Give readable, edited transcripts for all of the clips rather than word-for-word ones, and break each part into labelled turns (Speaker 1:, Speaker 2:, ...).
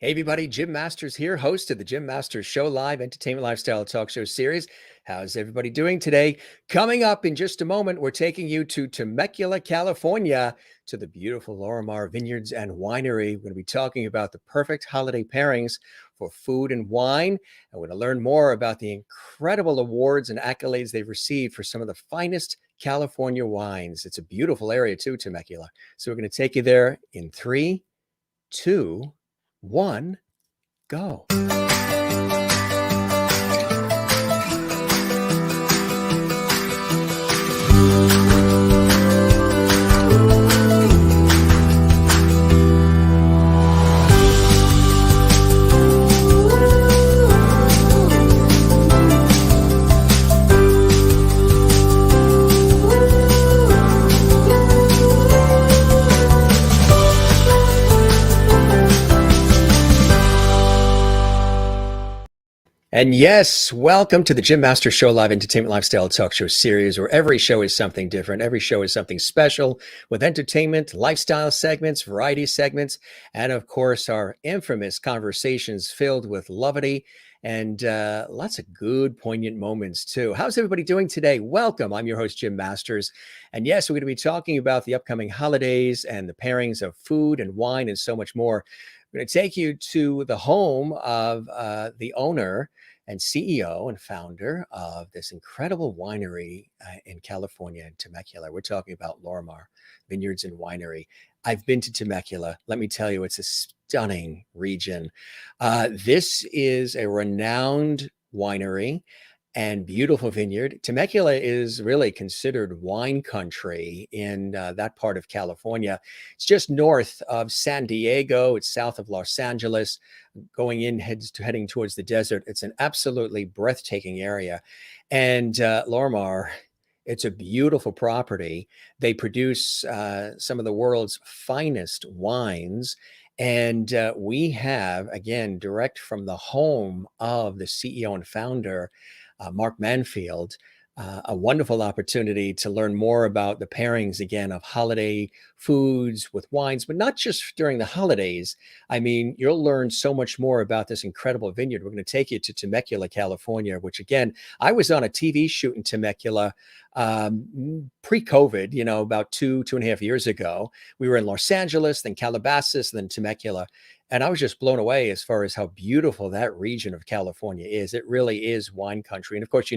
Speaker 1: Hey everybody, Jim Masters here, host of the Jim Masters Show Live Entertainment Lifestyle Talk Show Series. How's everybody doing today? Coming up in just a moment, we're taking you to Temecula, California, to the beautiful Lorimar Vineyards and Winery. We're going to be talking about the perfect holiday pairings for food and wine. And we're going to learn more about the incredible awards and accolades they've received for some of the finest California wines. It's a beautiful area too, Temecula. So we're going to take you there in 3, 2, 1, go. And yes, welcome to the Jim Masters Show Live Entertainment Lifestyle Talk Show Series, where every show is something different. Every show is something special with entertainment, lifestyle segments, variety segments, and of course, our infamous conversations filled with levity and lots of good, poignant moments too. How's everybody doing today? Welcome. I'm your host, Jim Masters. And yes, we're going to be talking about the upcoming holidays and the pairings of food and wine and so much more. I'm going to take you to the home of the owner and CEO and founder of this incredible winery in California, in Temecula. We're talking about Lorimar Vineyards and Winery. I've been to Temecula. Let me tell you, it's a stunning region. This is a renowned winery and beautiful vineyard. Temecula is really considered wine country in that part of California. It's just north of San Diego. It's south of Los Angeles, going in heading towards the desert. It's an absolutely breathtaking area. And Lorimar, it's a beautiful property. They produce some of the world's finest wines. And we have, again, direct from the home of the CEO and founder, Mark Manfield, a wonderful opportunity to learn more about the pairings again of holiday foods with wines, but not just during the holidays. I mean, you'll learn so much more about this incredible vineyard. We're going to take you to Temecula, California, which again, I was on a TV shoot in Temecula pre-COVID, about 2.5 years ago. We were in Los Angeles, then Calabasas, then Temecula. And I was just blown away as far as how beautiful that region of California is. It really is wine country. And of course,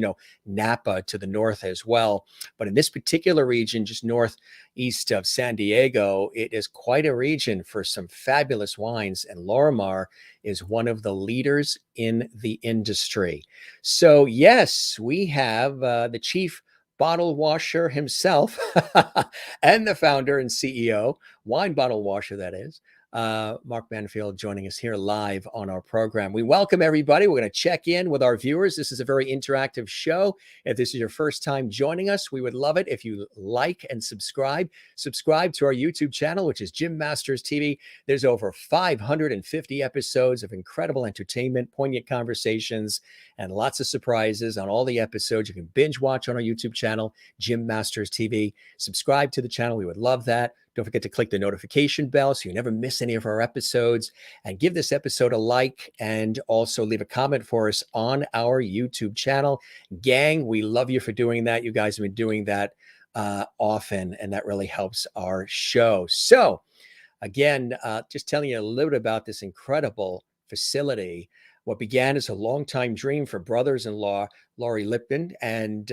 Speaker 1: Napa to the north as well. But in this particular region, just northeast of San Diego, it is quite a region for some fabulous wines. And Lorimar is one of the leaders in the industry. So yes, we have the chief bottle washer himself and the founder and CEO, wine bottle washer, that is, Mark Manfield, joining us here live on our program. We welcome everybody. We're going to check in with our viewers. This is a very interactive show. If this is your first time joining us, we would love it if you like and subscribe. Subscribe to our YouTube channel, which is Jim Masters TV. There's over 550 episodes of incredible entertainment, poignant conversations, and lots of surprises on all the episodes. You can binge watch on our YouTube channel, Jim Masters TV. Subscribe to the channel. We would love that. Don't forget to click the notification bell so you never miss any of our episodes, and give this episode a like, and also leave a comment for us on our YouTube channel. Gang, we love you for doing that. You guys have been doing that often, and that really helps our show. So again, just telling you a little bit about this incredible facility. What began as a longtime dream for brothers-in-law, Laurie Lipton and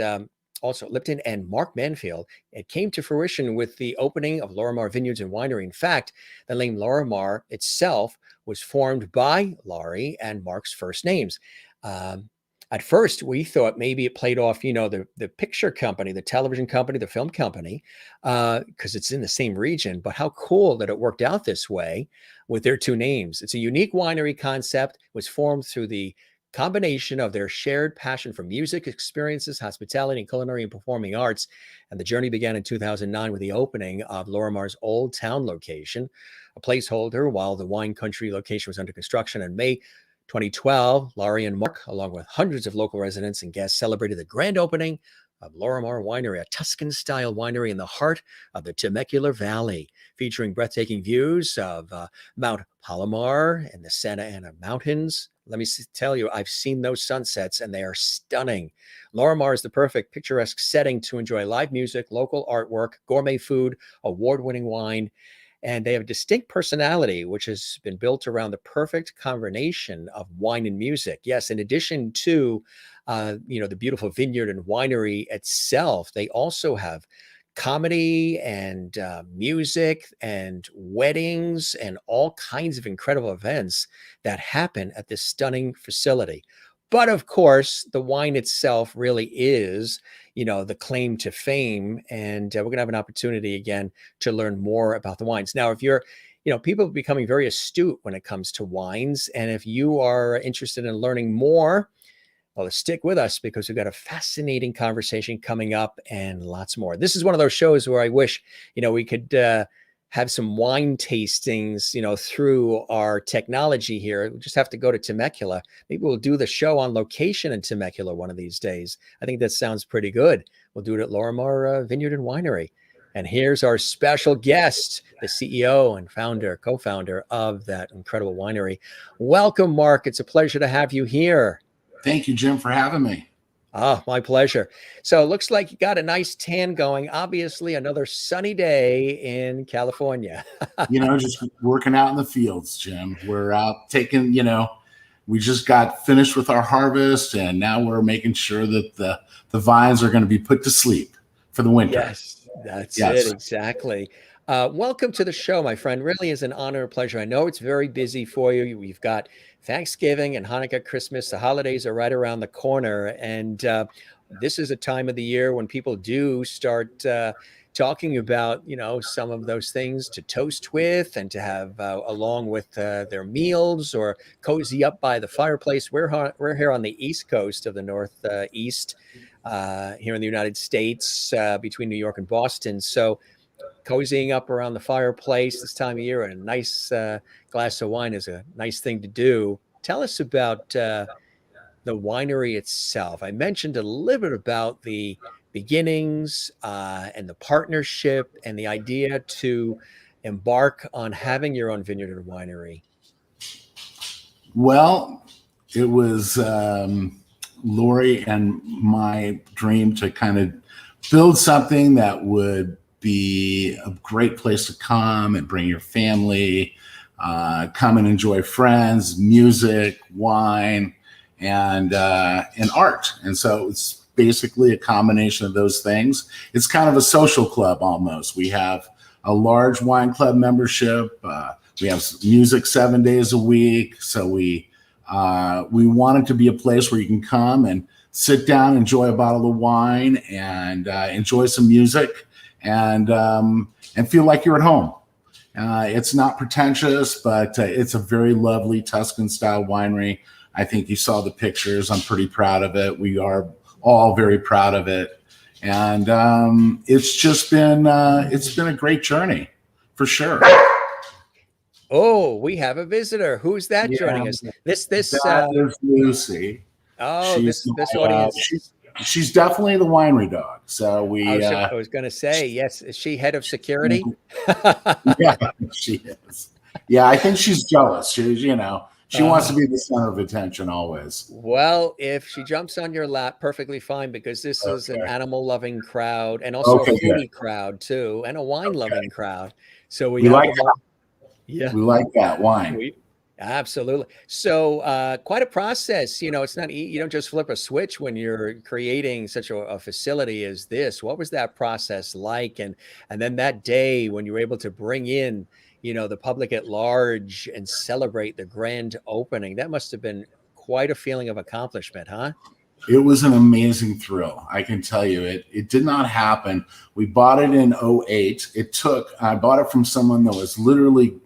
Speaker 1: Mark Manfield, it came to fruition with the opening of Lorimar Vineyards and Winery. In fact, the name Lorimar itself was formed by Laurie and Mark's first names. At first, we thought maybe it played off, the picture company, the television company, the film company, because it's in the same region. But how cool that it worked out this way with their two names. It's a unique winery concept. It was formed through the combination of their shared passion for music experiences, hospitality, and culinary and performing arts. And the journey began in 2009 with the opening of Lorimar's Old Town location, a placeholder while the wine country location was under construction. In May 2012, Laurie and Mark, along with hundreds of local residents and guests, celebrated the grand opening of Lorimar Winery, a Tuscan-style winery in the heart of the Temecula Valley, featuring breathtaking views of Mount Palomar and the Santa Ana Mountains. Let me tell you, I've seen those sunsets and they are stunning. Lorimar is the perfect picturesque setting to enjoy live music, local artwork, gourmet food, award-winning wine, and they have a distinct personality, which has been built around the perfect combination of wine and music. Yes, in addition to, the beautiful vineyard and winery itself, they also have comedy and music and weddings and all kinds of incredible events that happen at this stunning facility. But of course, the wine itself really is, the claim to fame. And we're going to have an opportunity again to learn more about the wines. Now, if you're, people are becoming very astute when it comes to wines. And if you are interested in learning more, well, stick with us because we've got a fascinating conversation coming up and lots more. This is one of those shows where I wish, we could have some wine tastings, through our technology here. We just have to go to Temecula. Maybe we'll do the show on location in Temecula one of these days. I think that sounds pretty good. We'll do it at Lorimar Vineyard and Winery. And here's our special guest, the CEO and co-founder of that incredible winery. Welcome, Mark. It's a pleasure to have you here.
Speaker 2: Thank you, Jim, for having me.
Speaker 1: Oh, my pleasure. So it looks like you got a nice tan going. Obviously, another sunny day in California.
Speaker 2: Just working out in the fields, Jim. We're out taking, we just got finished with our harvest, and now we're making sure that the vines are going to be put to sleep for the winter.
Speaker 1: Yes, that's it. Exactly. Welcome to the show, my friend. Really is an honor and pleasure. I know it's very busy for you. We've got Thanksgiving and Hanukkah, Christmas. The holidays are right around the corner. And this is a time of the year when people do start talking about, some of those things to toast with and to have along with their meals or cozy up by the fireplace. We're here on the East Coast of the Northeast here in the United States between New York and Boston. So cozying up around the fireplace this time of year and a nice glass of wine is a nice thing to do. Tell us about the winery itself. I mentioned a little bit about the beginnings and the partnership and the idea to embark on having your own vineyard and winery.
Speaker 2: Well, it was Lori and my dream to kind of build something that would be a great place to come and bring your family, come and enjoy friends, music, wine, and art. And so it's basically a combination of those things. It's kind of a social club almost. We have a large wine club membership. We have music 7 days a week. So we want it to be a place where you can come and sit down, enjoy a bottle of wine, and enjoy some music. And feel like you're at home. It's not pretentious, but it's a very lovely Tuscan-style winery. I think you saw the pictures. I'm pretty proud of it. We are all very proud of it, and it's just been a great journey, for sure.
Speaker 1: Oh, we have a visitor. Who's that joining us? This
Speaker 2: is Lucy.
Speaker 1: Oh, this audience.
Speaker 2: She's definitely the winery dog. So
Speaker 1: I was going to say, yes. Is she head of security?
Speaker 2: Yeah, she is. Yeah, I think she's jealous. She wants to be the center of attention always.
Speaker 1: Well, if she jumps on your lap, perfectly fine, because this is an animal-loving crowd and also a foodie crowd too, and a wine-loving crowd. So we like that. Yeah,
Speaker 2: we like that wine.
Speaker 1: Absolutely. So quite a process. It's not, you don't just flip a switch when you're creating such a facility as this. What was that process like? And then that day when you were able to bring in, the public at large and celebrate the grand opening, that must have been quite a feeling of accomplishment, huh?
Speaker 2: It was an amazing thrill. I can tell you it did not happen. We bought it in 2008. I bought it from someone that was literally,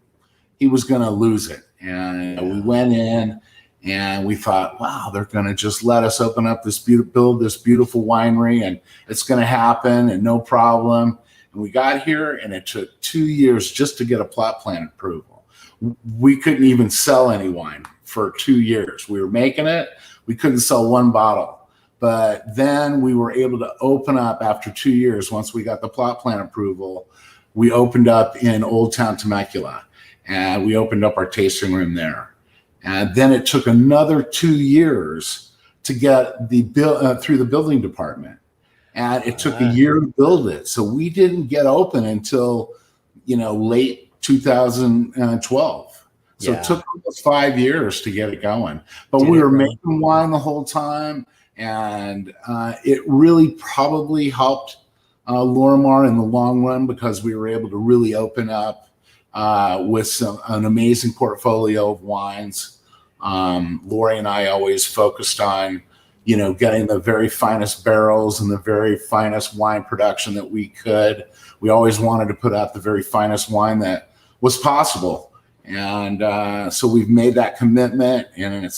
Speaker 2: he was going to lose it. And we went in and we thought, wow, they're going to just let us open up build this beautiful winery, and it's going to happen and no problem. And we got here and it took 2 years just to get a plot plan approval. We couldn't even sell any wine for 2 years. We were making it. We couldn't sell one bottle. But then we were able to open up after 2 years. Once we got the plot plan approval, we opened up in Old Town Temecula, and we opened up our tasting room there. And then it took another 2 years to get the bill through the building department, and it took a year to build it. So we didn't get open until late 2012. So it took almost 5 years to get it going. But we were making wine the whole time, and it really probably helped Lorimar in the long run, because we were able to really open up with an amazing portfolio of wines. Lori and I always focused on, getting the very finest barrels and the very finest wine production that we could. We always wanted to put out the very finest wine that was possible. And so we've made that commitment, and it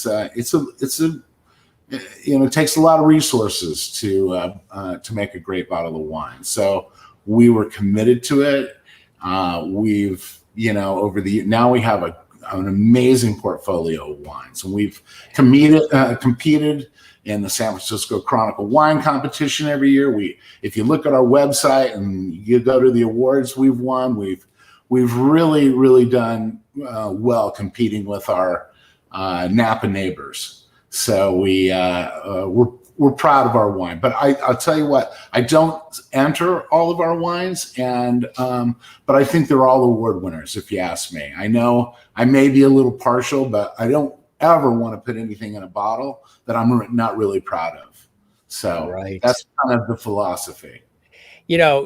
Speaker 2: takes a lot of resources to make a great bottle of wine. So we were committed to it. We've, now we have an amazing portfolio of wines, and we've competed in the San Francisco Chronicle Wine Competition every year. If you look at our website and you go to the awards we've won, we've really, really done well competing with our Napa neighbors. So we're proud of our wine. But I'll tell you what, I don't enter all of our wines, but I think they're all award winners, if you ask me. I know I may be a little partial, but I don't ever want to put anything in a bottle that I'm not really proud of. So that's kind of the philosophy.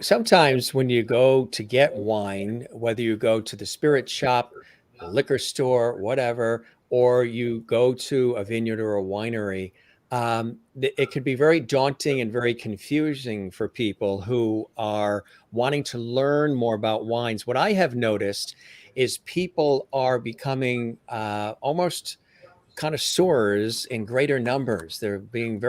Speaker 1: Sometimes when you go to get wine, whether you go to the spirit shop, the liquor store, whatever, or you go to a vineyard or a winery, it could be very daunting and very confusing for people who are wanting to learn more about wines. What I have noticed is people are becoming almost connoisseurs in greater numbers. They're being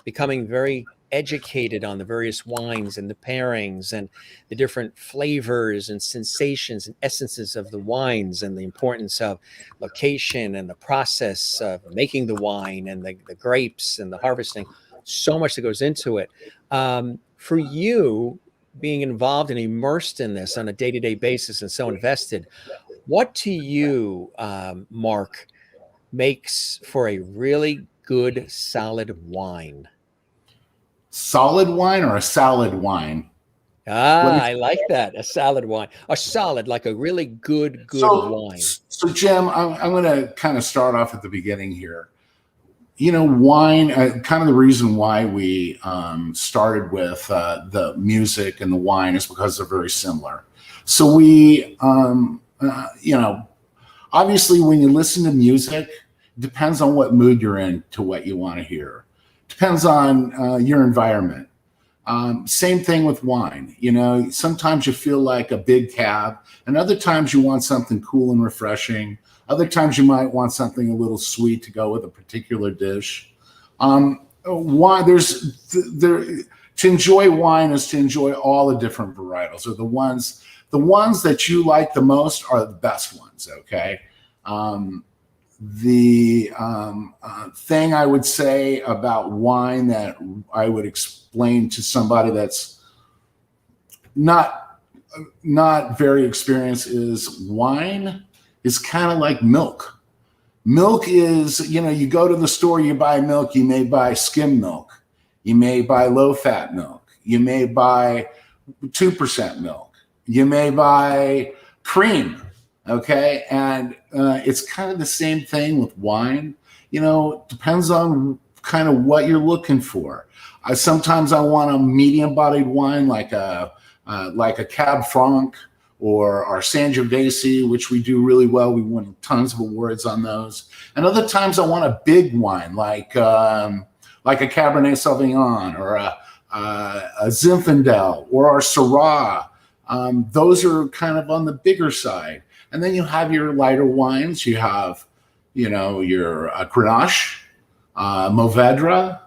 Speaker 1: becoming very educated on the various wines and the pairings and the different flavors and sensations and essences of the wines, and the importance of location and the process of making the wine and the grapes and the harvesting. So much that goes into it. For you, being involved and immersed in this on a day-to-day basis and so invested, what to you, Mark, makes for a really good, solid wine?
Speaker 2: Solid wine or a salad wine?
Speaker 1: I like that. A salad wine. A solid, like a really good wine.
Speaker 2: So Jim, I'm going to kind of start off at the beginning here. Wine, kind of the reason why we started with the music and the wine is because they're very similar. So we, obviously when you listen to music, it depends on what mood you're in to what you want to hear. Depends on your environment. Same thing with wine. Sometimes you feel like a big cab, and other times you want something cool and refreshing. Other times you might want something a little sweet to go with a particular dish. Wine, to enjoy wine is to enjoy all the different varietals, or the ones that you like the most are the best ones. Okay. The thing I would say about wine that I would explain to somebody that's not very experienced is wine is kind of like milk. Milk is, you go to the store, you buy milk, you may buy skim milk, you may buy low-fat milk, you may buy 2% milk, you may buy cream. Okay. And it's kind of the same thing with wine. Depends on kind of what you're looking for. Sometimes I want a medium bodied wine like a Cab Franc or our Sangiovese, which we do really well. We win tons of awards on those. And other times I want a big wine like a Cabernet Sauvignon or a Zinfandel or our Syrah. Those are kind of on the bigger side. And then you have your lighter wines. You have, your Grenache, Mourvedre.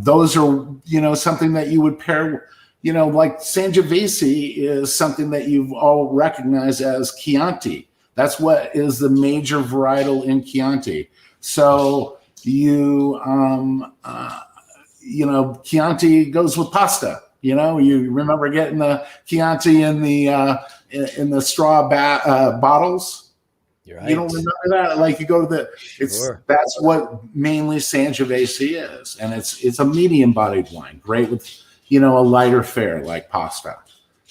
Speaker 2: Those are, something that you would pair, like Sangiovese is something that you've all recognized as Chianti. That's what is the major varietal in Chianti. So, you Chianti goes with pasta. You remember getting the Chianti in the straw bottles.
Speaker 1: You're right.
Speaker 2: You don't remember that? Like you go to
Speaker 1: Sure.
Speaker 2: that's what mainly Sangiovese is, and it's a medium bodied wine, great with a lighter fare like pasta.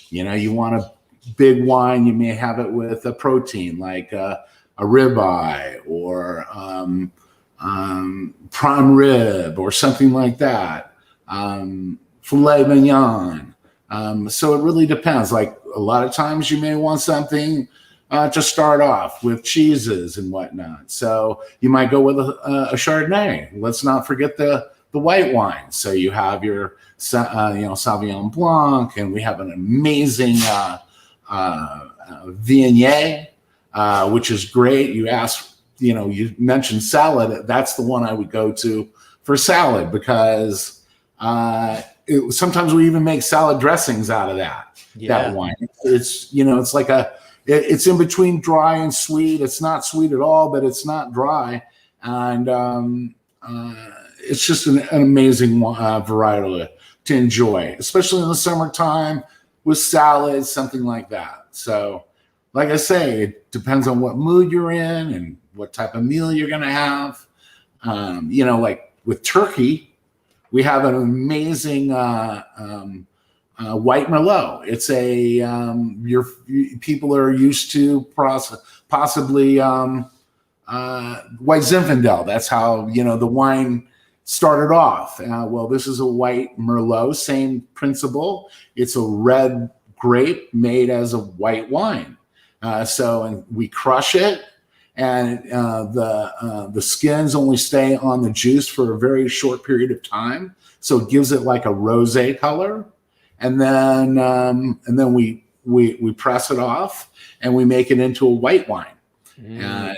Speaker 2: You want a big wine, you may have it with a protein like a ribeye or prime rib or something like that, filet mignon. So it really depends. Like a lot of times you may want something to start off with cheeses and whatnot. So you might go with a Chardonnay. Let's not forget the white wine. So you have your Sauvignon Blanc, and we have an amazing Viognier, which is great. You mentioned salad. That's the one I would go to for salad because sometimes we even make salad dressings out of that wine. It's it's like it's in between dry and sweet. It's not sweet at all, but it's not dry, and it's just an amazing varietal to enjoy, especially in the summertime with salads, something like that. So, like I say, it depends on what mood you're in and what type of meal you're going to have. Like with turkey, we have an amazing white Merlot. It's people are used to possibly white Zinfandel. That's how the wine started off. Well, this is a white Merlot, same principle. It's a red grape made as a white wine. And we crush it, and the skins only stay on the juice for a very short period of time. So it gives it like a rosé color. And then we press it off and we make it into a white wine. And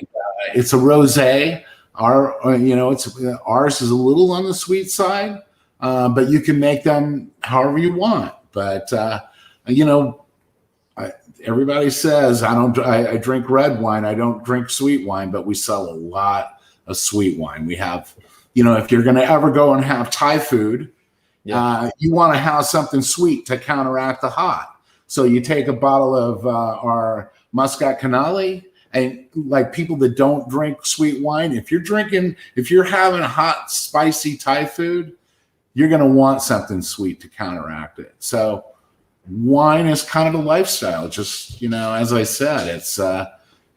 Speaker 2: it's a rosé. Ours is a little on the sweet side, but you can make them however you want. But everybody says I drink red wine. I don't drink sweet wine, but we sell a lot of sweet wine. We have, if you're going to ever go and have Thai food, you want to have something sweet to counteract the hot. So you take a bottle of our Muscat Canali, and like people that don't drink sweet wine, if you're having hot, spicy Thai food, you're going to want something sweet to counteract it. So wine is kind of a lifestyle. Just, as I said,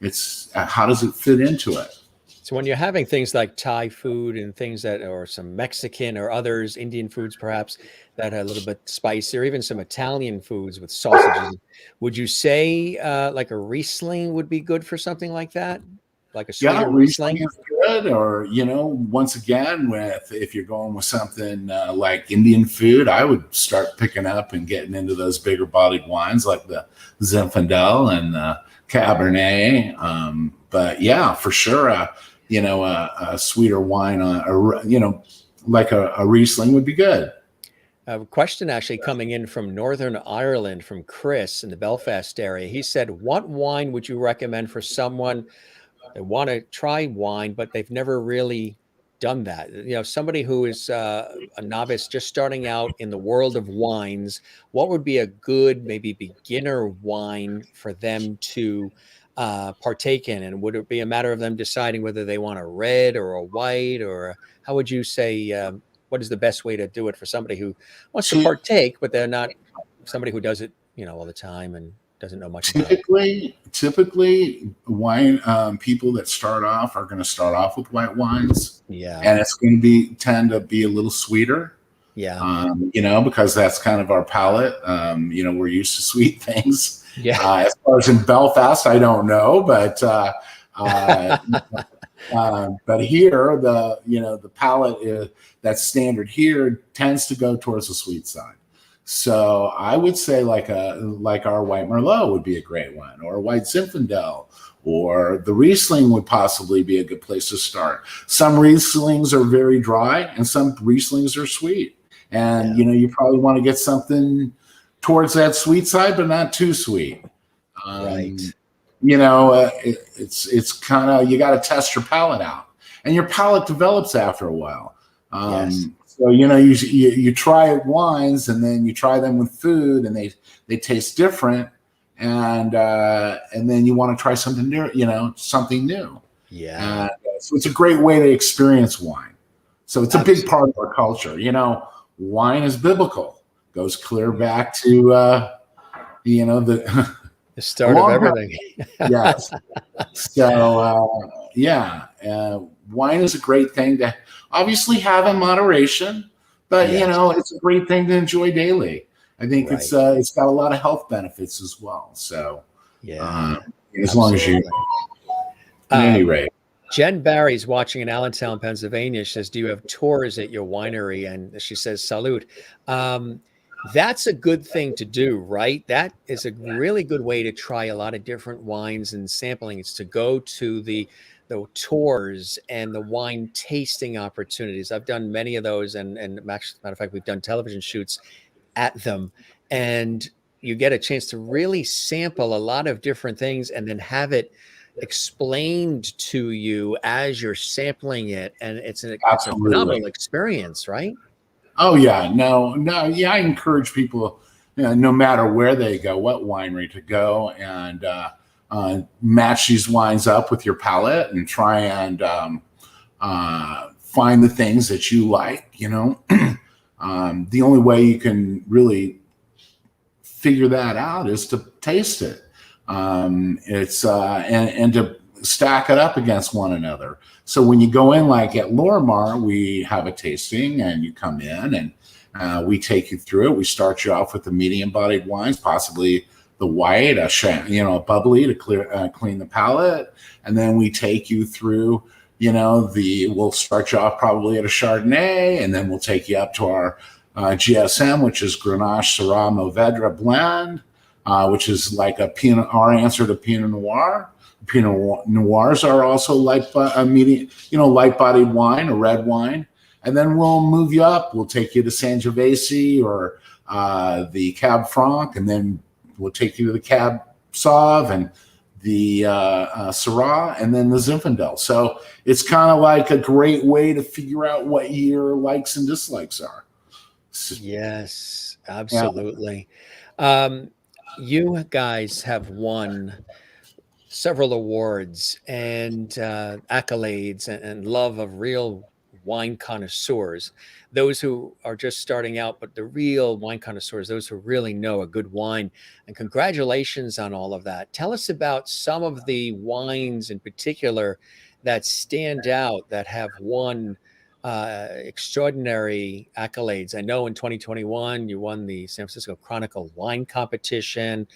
Speaker 2: it's how does it fit into it?
Speaker 1: So when you're having things like Thai food and things or some Mexican or others, Indian foods perhaps, that are a little bit spicy, or even some Italian foods with sausages, would you say like a Riesling would be good for something like that? Like a sweeter
Speaker 2: Riesling is good. Or, once again, if you're going with something like Indian food, I would start picking up and getting into those bigger bodied wines like the Zinfandel and Cabernet. But yeah, for sure, a sweeter wine, like a Riesling would be good.
Speaker 1: A question actually coming in from Northern Ireland from Chris in the Belfast area. He said, what wine would you recommend for someone that want to try wine, but they've never really done that? Somebody who is a novice just starting out in the world of wines, what would be a good, maybe beginner wine for them to partake in? And would it be a matter of them deciding whether they want a red or a white, or how would you say, what is the best way to do it for somebody who wants to partake, but they're not somebody who does it, all the time and doesn't know much about it?
Speaker 2: Typically wine, people that start off are going to start off with white wines.
Speaker 1: Yeah.
Speaker 2: And it's going to tend to be a little sweeter.
Speaker 1: Yeah.
Speaker 2: Because that's kind of our palate. We're used to sweet things.
Speaker 1: Yeah.
Speaker 2: As far as in Belfast, I don't know, but but here the palate that's standard here tends to go towards the sweet side. So I would say like our white Merlot would be a great one, or a white Zinfandel, or the Riesling would possibly be a good place to start. Some Rieslings are very dry and some Rieslings are sweet. And, you probably want to get something towards that sweet side, but not too sweet.
Speaker 1: Right.
Speaker 2: It's kind of, you got to test your palate out. and your palate develops after a while.
Speaker 1: Yes.
Speaker 2: So you try wines, and then you try them with food, and they taste different, and then you want to try something new, something new.
Speaker 1: Yeah.
Speaker 2: So it's a great way to experience wine. So it's a big
Speaker 1: Absolutely.
Speaker 2: part of our culture. Wine is biblical, goes clear back to the
Speaker 1: The
Speaker 2: a
Speaker 1: start of
Speaker 2: long time.
Speaker 1: everything.
Speaker 2: Yes. So wine is a great thing to obviously have in moderation, but
Speaker 1: Yes.
Speaker 2: it's a great thing to enjoy daily. I think
Speaker 1: Right.
Speaker 2: it's got a lot of health benefits as well. So
Speaker 1: Yeah.
Speaker 2: as long as you,
Speaker 1: Absolutely.
Speaker 2: at any rate.
Speaker 1: Jen Barry's watching in Allentown, Pennsylvania. She says, "Do you have tours at your winery?" And she says, "Salute." That's a good thing to do, right? That is a really good way to try a lot of different wines and sampling. It's to go to the tours and the wine tasting opportunities. I've done many of those, and matter of fact, we've done television shoots at them, and you get a chance to really sample a lot of different things and then have it explained to you as you're sampling it, and it's a
Speaker 2: Absolutely.
Speaker 1: phenomenal experience, right?
Speaker 2: Oh yeah, no, yeah. I encourage people, no matter where they go, what winery to go, and match these wines up with your palate and try and find the things that you like. The only way you can really figure that out is to taste it. It's and to stack it up against one another. So when you go in, like at Lorimar, we have a tasting, and you come in, and we take you through it. We start you off with the medium-bodied wines, possibly the white, a bubbly to clean the palate, and then we take you through. We'll start you off probably at a Chardonnay, and then we'll take you up to our GSM, which is Grenache Syrah Mourvedre blend, which is like our answer to Pinot Noir. Pinot Noirs are also light-bodied wine, a red wine, and then we'll move you up. We'll take you to Sangiovese or the Cab Franc, and then we'll take you to the Cab Sauv and the Syrah, and then the Zinfandel. So it's kind of like a great way to figure out what your likes and dislikes are.
Speaker 1: Yes,
Speaker 2: Yeah.
Speaker 1: absolutely. You guys have won several awards and accolades and love of real wine connoisseurs, those who are just starting out, but the real wine connoisseurs, those who really know a good wine. And congratulations on all of that. Tell us about some of the wines in particular that stand out, that have won extraordinary accolades. I know in 2021, you won the San Francisco Chronicle Wine Competition.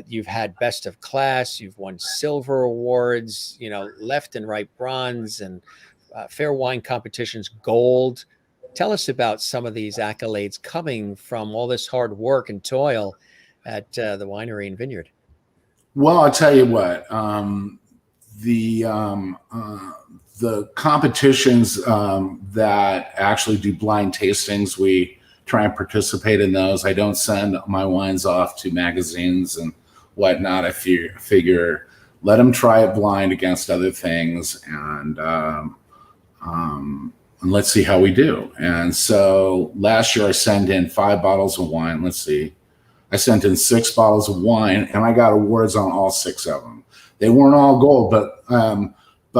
Speaker 1: You've had Best of Class, you've won silver awards, left and right bronze, and fair wine competitions gold. Tell us about some of these accolades coming from all this hard work and toil at the winery and vineyard.
Speaker 2: Well, I'll tell you what, the competitions that actually do blind tastings, we try and participate in those. I don't send my wines off to magazines and whatnot. I figure let them try it blind against other things, and let's see how we do. And so last year I sent in 5 bottles of wine. Let's see. I sent in 6 bottles of wine, and I got awards on all 6 of them. They weren't all gold, but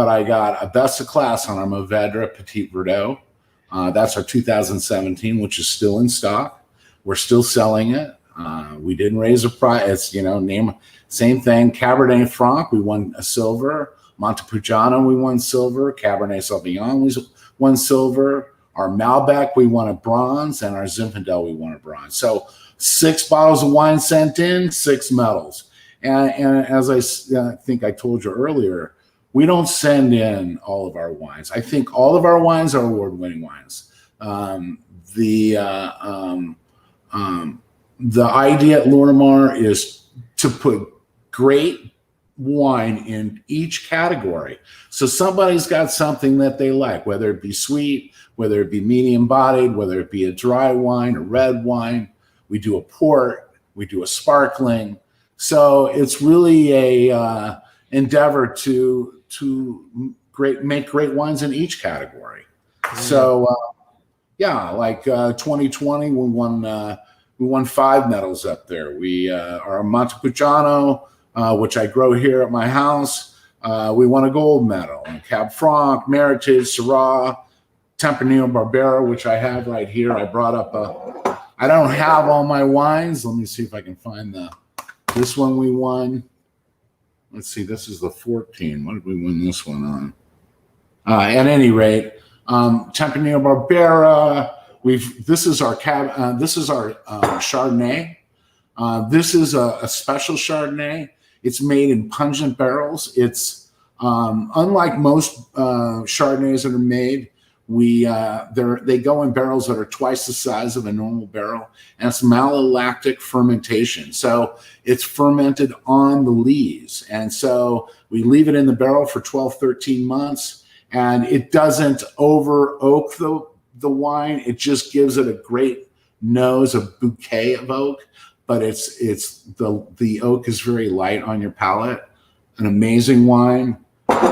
Speaker 2: I got a Best of Class on our Mourvedre Petit Verdot. That's our 2017, which is still in stock. We're still selling it. We didn't raise a price. It's, same thing. Cabernet Franc, we won a silver. Montepulciano, we won silver. Cabernet Sauvignon, we won silver. Our Malbec, we won a bronze, and our Zinfandel, we won a bronze. So 6 bottles of wine sent in, 6 medals. And as I think I told you earlier, we don't send in all of our wines. I think all of our wines are award-winning wines. The idea at Lorimar is to put great wine in each category. So somebody's got something that they like, whether it be sweet, whether it be medium-bodied, whether it be a dry wine, a red wine. We do a port, we do a sparkling. So it's really a endeavor to make great wines in each category. So yeah, like 2020, we won 5 medals up there. We our Montepulciano, which I grow here at my house, we won a gold medal. And Cab Franc, Meritage, Syrah, Tempranillo Barbera, which I have right here. I brought up I don't have all my wines. Let me see if I can find this one we won. Let's see, this is the 14. What did we win this one on? At any rate, Tempranillo Barbera. This is our Chardonnay. This is a special Chardonnay. It's made in pungent barrels. It's unlike most Chardonnays that are made. They go in barrels that are twice the size of a normal barrel, and it's malolactic fermentation. So it's fermented on the lees, and so we leave it in the barrel for 12, 13 months, and it doesn't over oak the wine. It just gives it a great nose, a bouquet of oak, but it's the oak is very light on your palate. An amazing wine.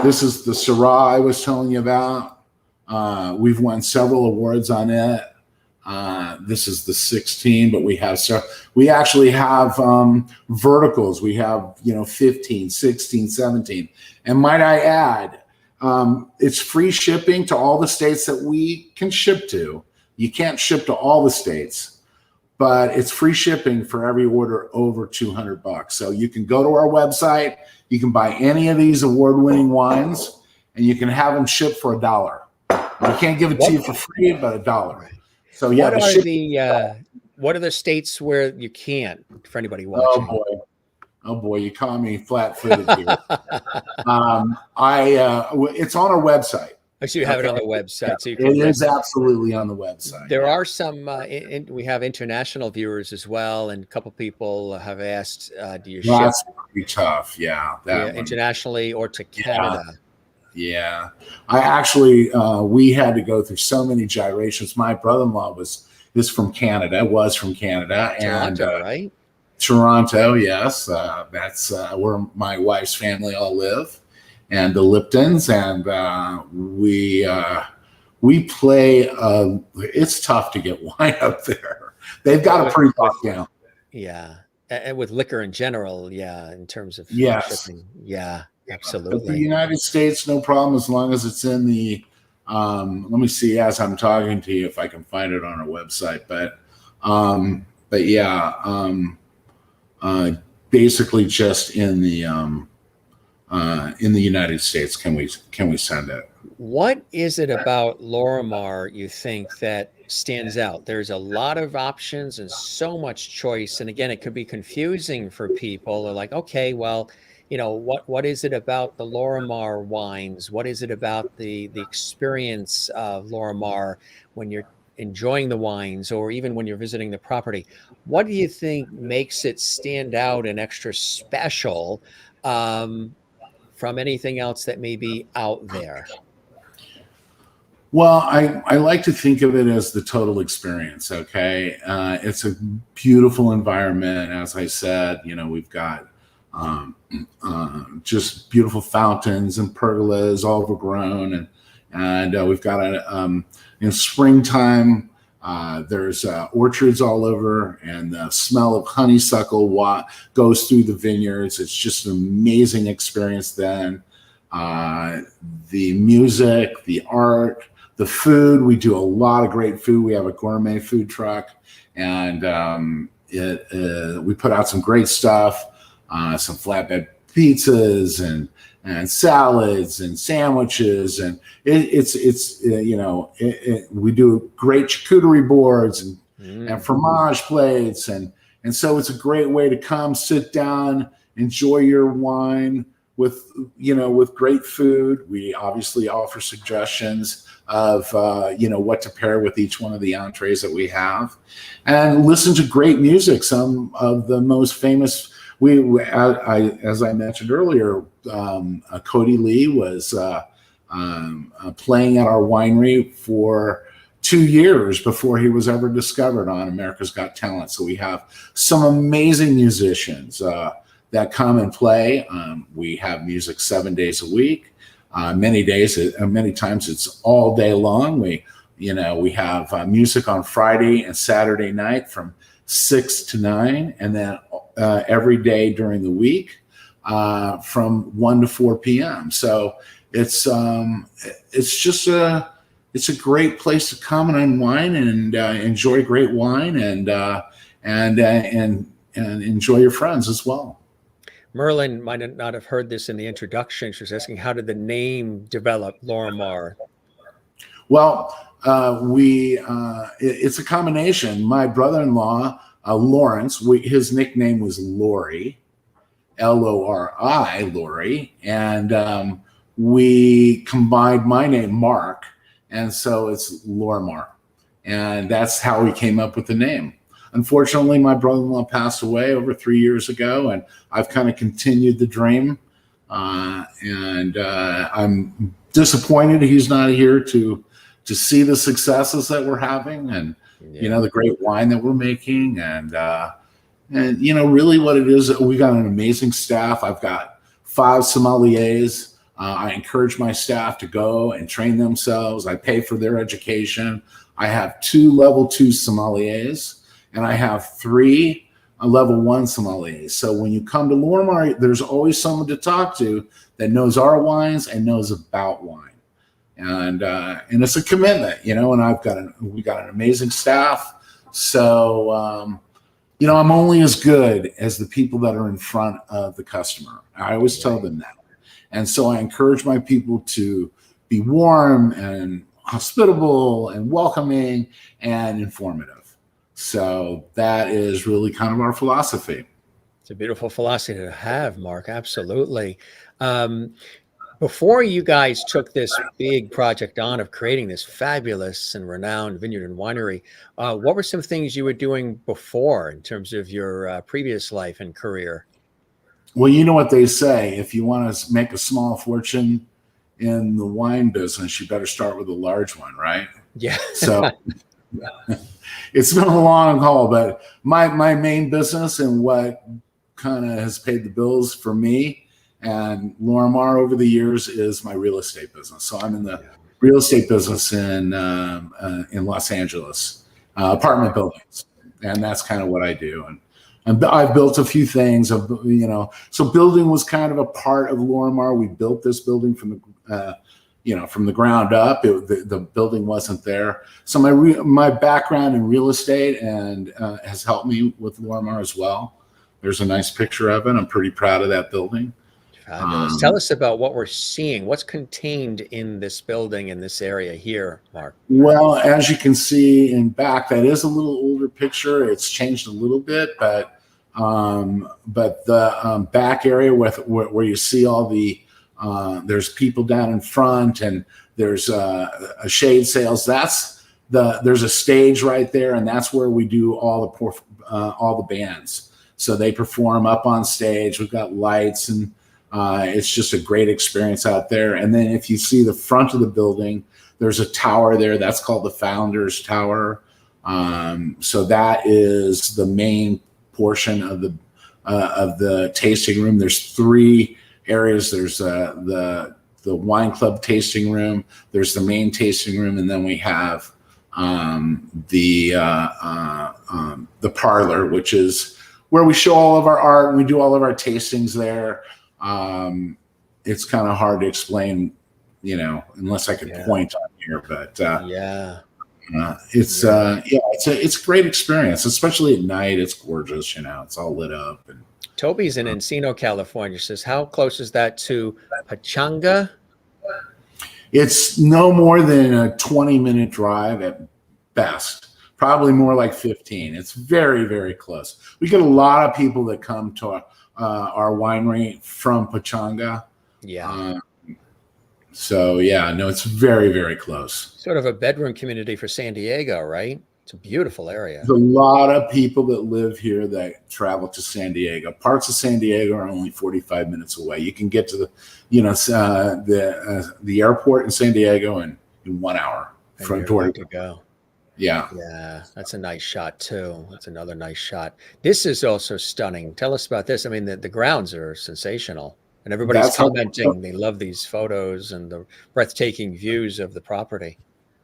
Speaker 2: This is the Syrah I was telling you about. We've won several awards on it. This is the 16, but we actually have verticals. We have 15, 16, 17, and might I add, it's free shipping to all the states that we can ship to. You can't ship to all the states, but it's free shipping for every order over $200. So you can go to our website, you can buy any of these award-winning wines, and you can have them shipped for $1. I can't give it to you for free, but $1. So yeah.
Speaker 1: What are the states where you can't, for anybody watching?
Speaker 2: Oh boy, you caught me flat-footed here. It's on our website.
Speaker 1: I see you have it on the website. So
Speaker 2: it is absolutely on the website.
Speaker 1: There are some. We have international viewers as well, and a couple people have asked, "Do you ship?"
Speaker 2: That's pretty tough. Yeah,
Speaker 1: internationally or to Canada.
Speaker 2: Yeah, I actually we had to go through so many gyrations. My brother-in-law is from Canada,
Speaker 1: Toronto,
Speaker 2: and
Speaker 1: right?
Speaker 2: Toronto, yes, that's where my wife's family all live, and the Liptons, and we play. It's tough to get wine up there. They've got a pretty locked down.
Speaker 1: Yeah, and with liquor in general, yeah, in terms of shipping, yeah. Absolutely.
Speaker 2: But the United States, no problem, as long as it's in the. Let me see as I'm talking to you if I can find it on our website. But yeah, basically just in the United States can we send it.
Speaker 1: What is it about Lorimar you think that stands out? There's a lot of options and so much choice, and again, it could be confusing for people. They're like, okay, well. What is it about the Lorimar wines? What is it about the experience of Lorimar when you're enjoying the wines, or even when you're visiting the property? What do you think makes it stand out and extra special from anything else that may be out there?
Speaker 2: Well, I like to think of it as the total experience. Okay, it's a beautiful environment. As I said, we've got just beautiful fountains and pergolas, all overgrown, and we've got in springtime. There's orchards all over, and the smell of honeysuckle goes through the vineyards. It's just an amazing experience. Then the music, the art, the food. We do a lot of great food. We have a gourmet food truck, and we put out some great stuff. Some flatbed pizzas and salads and sandwiches, and we do great charcuterie boards and fromage plates, and so it's a great way to come sit down, enjoy your wine with great food. We obviously offer suggestions of what to pair with each one of the entrees that we have, and listen to great music. Some of the most famous. As I mentioned earlier, Cody Lee was playing at our winery for 2 years before he was ever discovered on America's Got Talent. So we have some amazing musicians that come and play. We have music 7 days a week. Many days, many times it's all day long. We have music on Friday and Saturday night from 6 to 9, and then every day during the week from 1 to 4 p.m. So it's a great place to come and unwind and enjoy great wine and enjoy your friends as well.
Speaker 1: Merlin might not have heard this in the introduction. She was asking, how did the name develop, Lorimar?
Speaker 2: Well, it's a combination. My brother-in-law, Lawrence, his nickname was Lori, Lori, Lori, and we combined my name, Mark, and so it's Lorimar, and that's how we came up with the name. Unfortunately, my brother-in-law passed away over 3 years ago, and I've kind of continued the dream, and I'm disappointed he's not here to see the successes that we're having, and the great wine that we're making, and really what it is. We got an amazing staff. I've got 5 sommeliers. I encourage my staff to go and train themselves. I pay for their education. I have 2 level 2 sommeliers, and I have 3 level 1 sommeliers. So when you come to Lorimar, there's always someone to talk to that knows our wines and knows about wine. And it's a commitment, and we got an amazing staff. So, I'm only as good as the people that are in front of the customer. I always tell them that. And so I encourage my people to be warm and hospitable and welcoming and informative. So that is really kind of our philosophy.
Speaker 1: It's a beautiful philosophy to have, Mark. Absolutely. Before you guys took this big project on of creating this fabulous and renowned vineyard and winery, what were some things you were doing before in terms of your previous life and career?
Speaker 2: Well, you know what they say, if you want to make a small fortune in the wine business, you better start with a large one, right?
Speaker 1: Yeah.
Speaker 2: So it's been a long haul, but my main business and what kind of has paid the bills for me and Lorimar over the years is my real estate business. So I'm in the real estate business in Los Angeles, apartment buildings, and that's kind of what I do. And I've built a few things, so building was kind of a part of Lorimar. We built this building from the ground up. The building wasn't there. So my background in real estate and has helped me with Lorimar as well. There's a nice picture of it. I'm pretty proud of that building.
Speaker 1: Fabulous. Tell us about what we're seeing. What's contained in this building in this area here, Mark?
Speaker 2: Well, as you can see in back, that is a little older picture. It's changed a little bit, but the back area where you see all the there's people down in front, and there's a shade sales. There's a stage right there, and that's where we do all the bands. So they perform up on stage. We've got lights, and it's just a great experience out there. And then if you see the front of the building, there's a tower there. That's called the Founders Tower. So that is the main portion of the tasting room. There's 3 areas. There's the wine club tasting room. There's the main tasting room, and then we have the parlor, which is where we show all of our art and we do all of our tastings there. It's kind of hard to explain, unless I could point on here, but it's a great experience, especially at night. It's gorgeous, it's all lit up. And
Speaker 1: Toby's in Encino, California. Says, how close is that to Pachanga?
Speaker 2: It's no more than a 20-minute drive at best. Probably more like 15. It's very, very close. We get a lot of people that come to our winery from Pachanga.
Speaker 1: Yeah.
Speaker 2: It's very, very close.
Speaker 1: Sort of a bedroom community for San Diego, right? It's a beautiful area.
Speaker 2: There's a lot of people that live here that travel to San Diego. Parts of San Diego are only 45 minutes away. You can get to the airport in San Diego in 1 hour. Front door
Speaker 1: to go.
Speaker 2: Yeah.
Speaker 1: Yeah, that's a nice shot too. That's another nice shot. This is also stunning. Tell us about this. I mean, the grounds are sensational. and everybody's
Speaker 2: That's how.
Speaker 1: commenting. They love these photos and the breathtaking views of the property.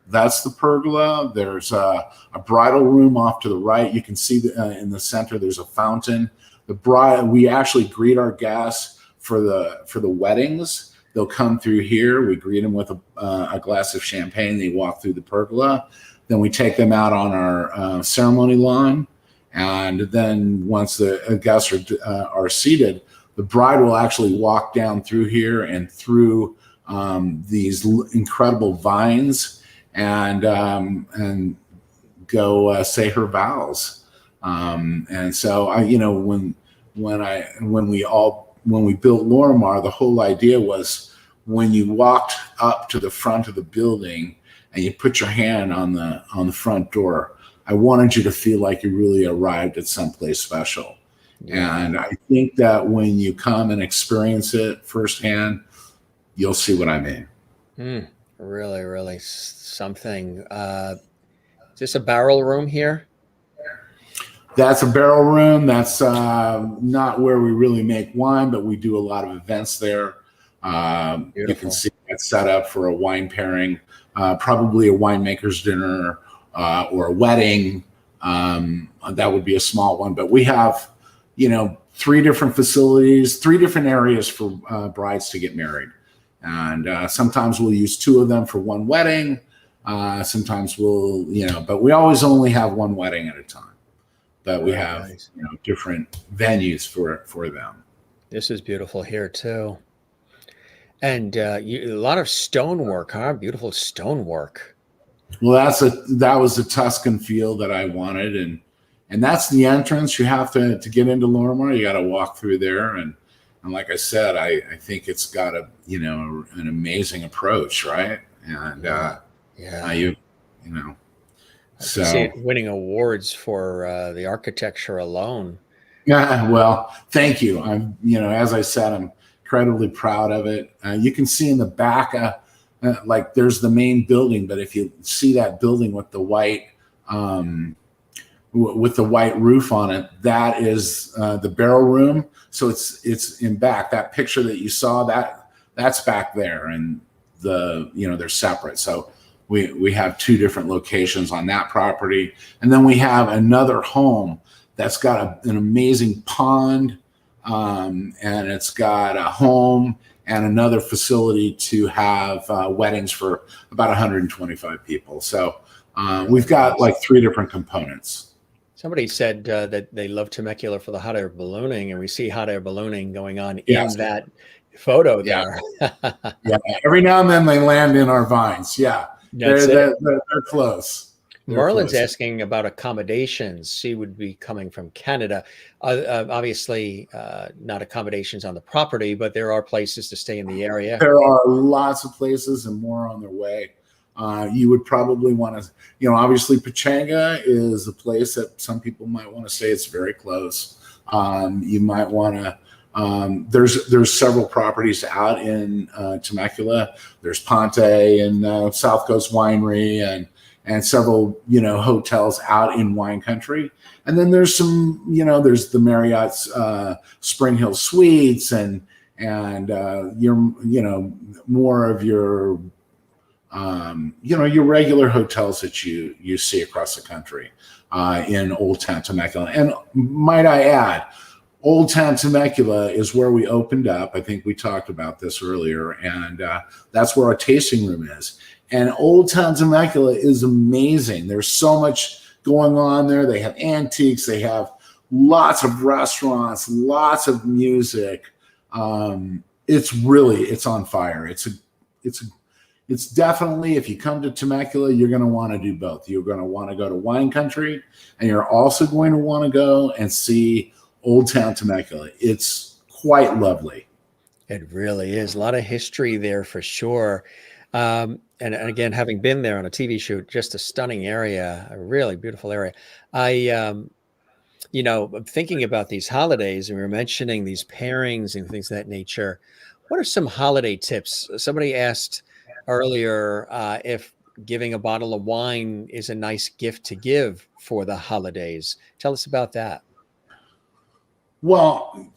Speaker 2: That's the pergola. There's a bridal room off to the right. You can see in the center there's a fountain. The bride. We actually greet our guests for the weddings. They'll come through here. We greet them with a glass of champagne. They walk through the pergola. Then we take them out on our ceremony lawn. And then once the guests are seated, the bride will actually walk down through here and through these incredible vines and go say her vows. And so when we built Lorimar, the whole idea was when you walked up to the front of the building and you put your hand on the front door, I wanted you to feel like you really arrived at someplace special. Yeah. And I think that when you come and experience it firsthand, you'll see what I mean.
Speaker 1: Really, really something. Is this a barrel room here?
Speaker 2: That's a barrel room. That's not where we really make wine, but we do a lot of events there. You can see it's set up for a wine pairing, probably a winemaker's dinner or a wedding. That would be a small one. But we have, 3 different facilities, 3 different areas for brides to get married. And sometimes we'll use 2 of them for one wedding. Sometimes we'll, but we always only have one wedding at a time. But we have different venues for them.
Speaker 1: This is beautiful here too. And a lot of stonework, huh? Beautiful stonework.
Speaker 2: Well, that was the Tuscan feel that I wanted, and that's the entrance. You have to get into Lorimar. You got to walk through there, and like I said, I think it's got an amazing approach, right? And
Speaker 1: So I see it winning awards for the architecture alone.
Speaker 2: Yeah, well, thank you. I'm, as I said, I'm incredibly proud of it. You can see in the back, like there's the main building, but if you see that building with the white roof on it, that is the barrel room. So it's in back. That picture that you saw, that's back there, and they're separate. So we have 2 different locations on that property, and then we have another home that's got an amazing pond, and it's got a home and another facility to have weddings for about 125 people. So we've got like 3 different components.
Speaker 1: Somebody said that they love Temecula for the hot air ballooning, and we see hot air ballooning going on in that photo there.
Speaker 2: Yeah, every now and then they land in our vines. Yeah, they're close.
Speaker 1: Merlin's asking about accommodations. She would be coming from Canada. Obviously, not accommodations on the property, but there are places to stay in the area.
Speaker 2: There are lots of places and more on their way. You would probably want to, obviously Pechanga is a place that some people might want to stay. It's very close. You might want to, there's several properties out in Temecula. There's Ponte and South Coast Winery and several, hotels out in wine country. And then there's some, there's the Marriott's Spring Hill Suites and your, more of your, your regular hotels that you see across the country in Old Town Temecula. And might I add, Old Town Temecula is where we opened up. I think we talked about this earlier, and that's where our tasting room is. And Old Town Temecula is amazing. There's so much going on there. They have antiques. They have lots of restaurants, lots of music. It's on fire. It's definitely, if you come to Temecula, you're going to want to do both. You're going to want to go to wine country, and you're also going to want to go and see Old Town Temecula. It's quite lovely.
Speaker 1: It really is. A lot of history there for sure. And again, having been there on a TV shoot, just a stunning area, a really beautiful area. I'm thinking about these holidays, and we were mentioning these pairings and things of that nature. What are some holiday tips? Somebody asked earlier if giving a bottle of wine is a nice gift to give for the holidays. Tell us about that.
Speaker 2: Well,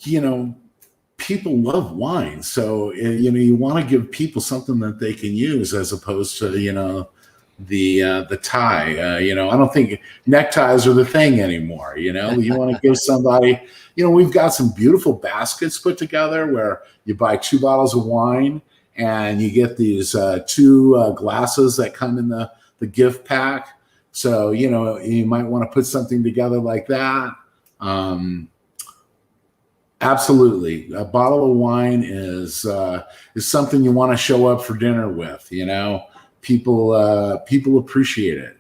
Speaker 2: people love wine. So, you want to give people something that they can use as opposed to, the tie. I don't think neckties are the thing anymore. You want to give somebody, we've got some beautiful baskets put together where you buy 2 bottles of wine and you get these 2 glasses that come in the gift pack. So, you might want to put something together like that. Absolutely. A bottle of wine is something you want to show up for dinner with, people appreciate it.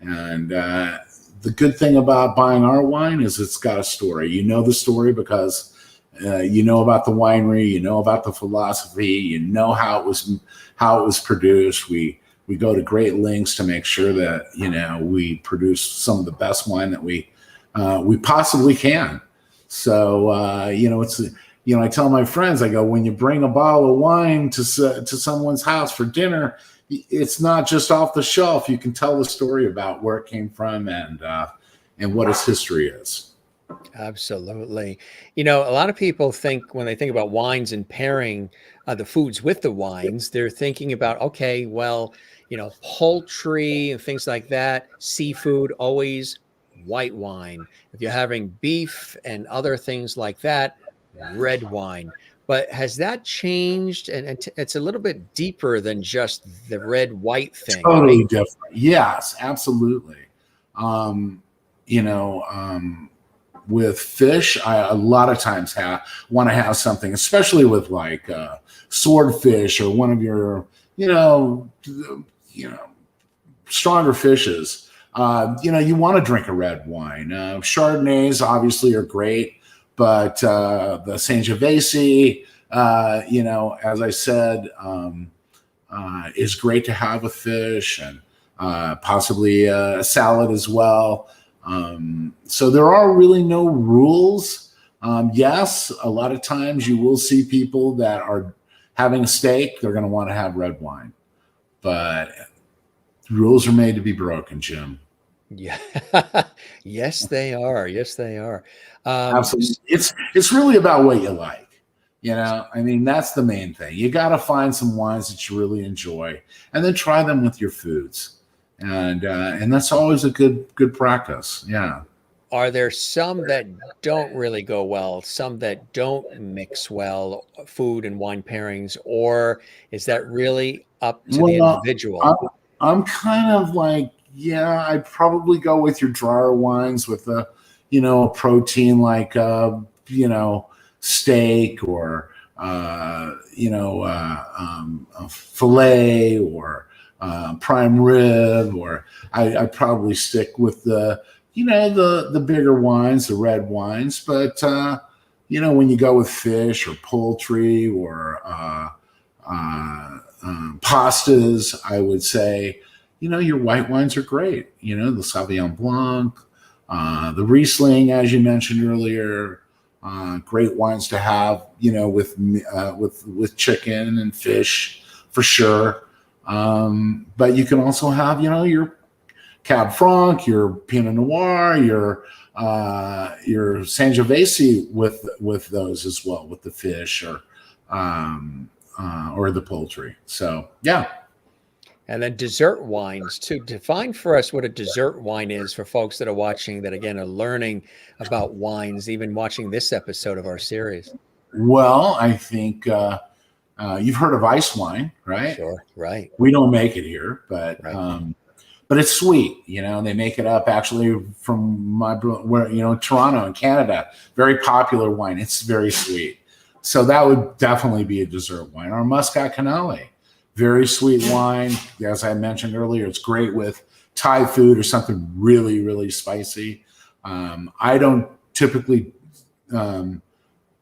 Speaker 2: And the good thing about buying our wine is it's got a story. You know the story because you know about the winery, you know about the philosophy, you know how it was produced. We go to great lengths to make sure that we produce some of the best wine that we possibly can. So it's I tell my friends, I go, when you bring a bottle of wine to someone's house for dinner, it's not just off the shelf. You can tell the story about where it came from and what its history is.
Speaker 1: Absolutely. A lot of people think when they think about wines and pairing the foods with the wines, they're thinking about, okay, well, poultry and things like that, seafood, always white wine. If you're having beef and other things like that, red wine. But has that changed? And it's a little bit deeper than just the red white thing,
Speaker 2: Totally
Speaker 1: right?
Speaker 2: different. Yes, absolutely. With fish, I a lot of times want to have something, especially with like swordfish or one of your, stronger fishes. You want to drink a red wine. Chardonnays obviously are great, but the Sangiovese, as I said, is great to have with fish and possibly a salad as well. So there are really no rules. Yes, a lot of times you will see people that are having a steak, they're going to want to have red wine, but rules are made to be broken, Jim.
Speaker 1: Yeah. Yes, they are. Yes, they are.
Speaker 2: Absolutely. It's really about what you like. That's the main thing. You got to find some wines that you really enjoy and then try them with your foods. And that's always a good practice. Yeah.
Speaker 1: Are there some that don't really go well, some that don't mix well, food and wine pairings, or is that really up to the
Speaker 2: Well, I'm,
Speaker 1: individual?
Speaker 2: I'm kind of like, yeah, I'd probably go with your drier wines with a protein like, steak or, a filet or prime rib, or I'd probably stick with the bigger wines, the red wines. But, when you go with fish or poultry or pastas, I would say, your white wines are great. The Sauvignon Blanc, the Riesling, as you mentioned earlier, great wines to have, with chicken and fish for sure. But you can also have, your Cab Franc, your Pinot Noir, your Sangiovese with those as well, with the fish or the poultry. So yeah.
Speaker 1: And then dessert wines too. Define for us what a dessert wine is for folks that are watching that again are learning about wines, even watching this episode of our series.
Speaker 2: Well, I think you've heard of ice wine, right?
Speaker 1: Sure, right.
Speaker 2: We don't make it here, but
Speaker 1: Right.
Speaker 2: but it's sweet. They make it up actually from Toronto in Canada. Very popular wine. It's very sweet. So that would definitely be a dessert wine. Or Muscat Canale, very sweet wine. As I mentioned earlier, it's great with Thai food or something really, really spicy. I don't typically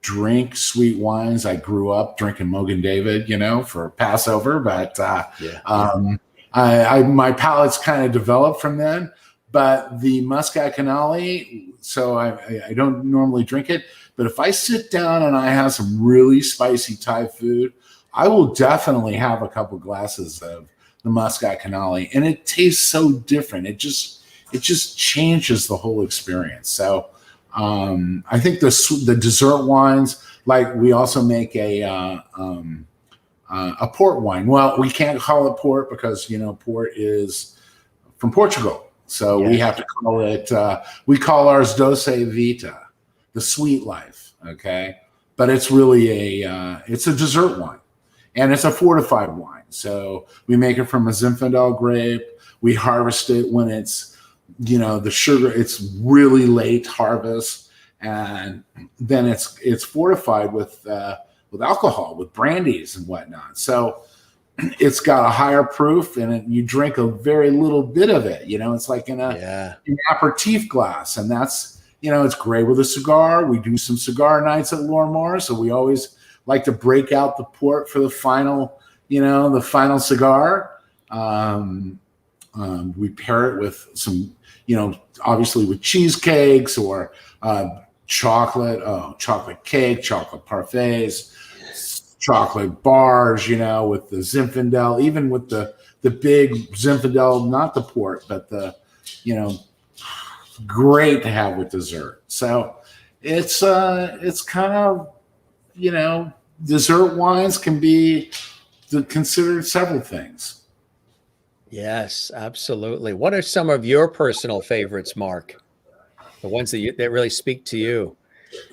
Speaker 2: drink sweet wines. I grew up drinking Mogan David, for Passover, but my palate's kind of developed from then. But the Muscat Canale, so I don't normally drink it. But if I sit down and I have some really spicy Thai food, I will definitely have a couple glasses of the Muscat Canale, and it tastes so different. It just changes the whole experience. So I think the dessert wines, like we also make a port wine. Well, we can't call it port because port is from Portugal, so we have to call it. We call ours Doce Vita, the sweet life. Okay, but it's really it's a dessert wine, and it's a fortified wine. So we make it from a Zinfandel grape. We harvest it when it's the sugar. It's really late harvest, and then it's fortified with alcohol, with brandies and whatnot. So it's got a higher proof, and you drink a very little bit of it. It's like in an aperitif glass, and that's it's great with a cigar. We do some cigar nights at Lorimar, so we always like to break out the port for the final, the final cigar. We pair it with some, obviously with cheesecakes or chocolate cake, chocolate parfaits, chocolate bars, with the Zinfandel, even with the big Zinfandel, not the port, but the, great to have with dessert. So it's kind of, dessert wines can be considered several things.
Speaker 1: Yes, absolutely. What are some of your personal favorites, Mark? The ones that really speak to you?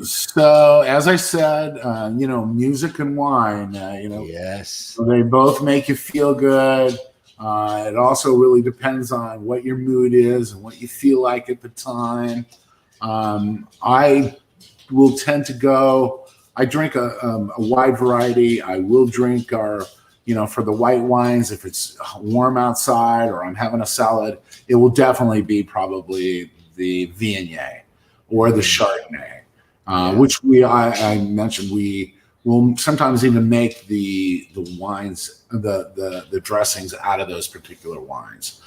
Speaker 2: So, as I said, music and wine,
Speaker 1: yes,
Speaker 2: they both make you feel good. It also really depends on what your mood is and what you feel like at the time. I will tend to go, I drink a wide variety. I will drink our, for the white wines, if it's warm outside or I'm having a salad, it will definitely be probably the Viognier or the Chardonnay. Which I mentioned, we will sometimes even make the wines, the dressings out of those particular wines.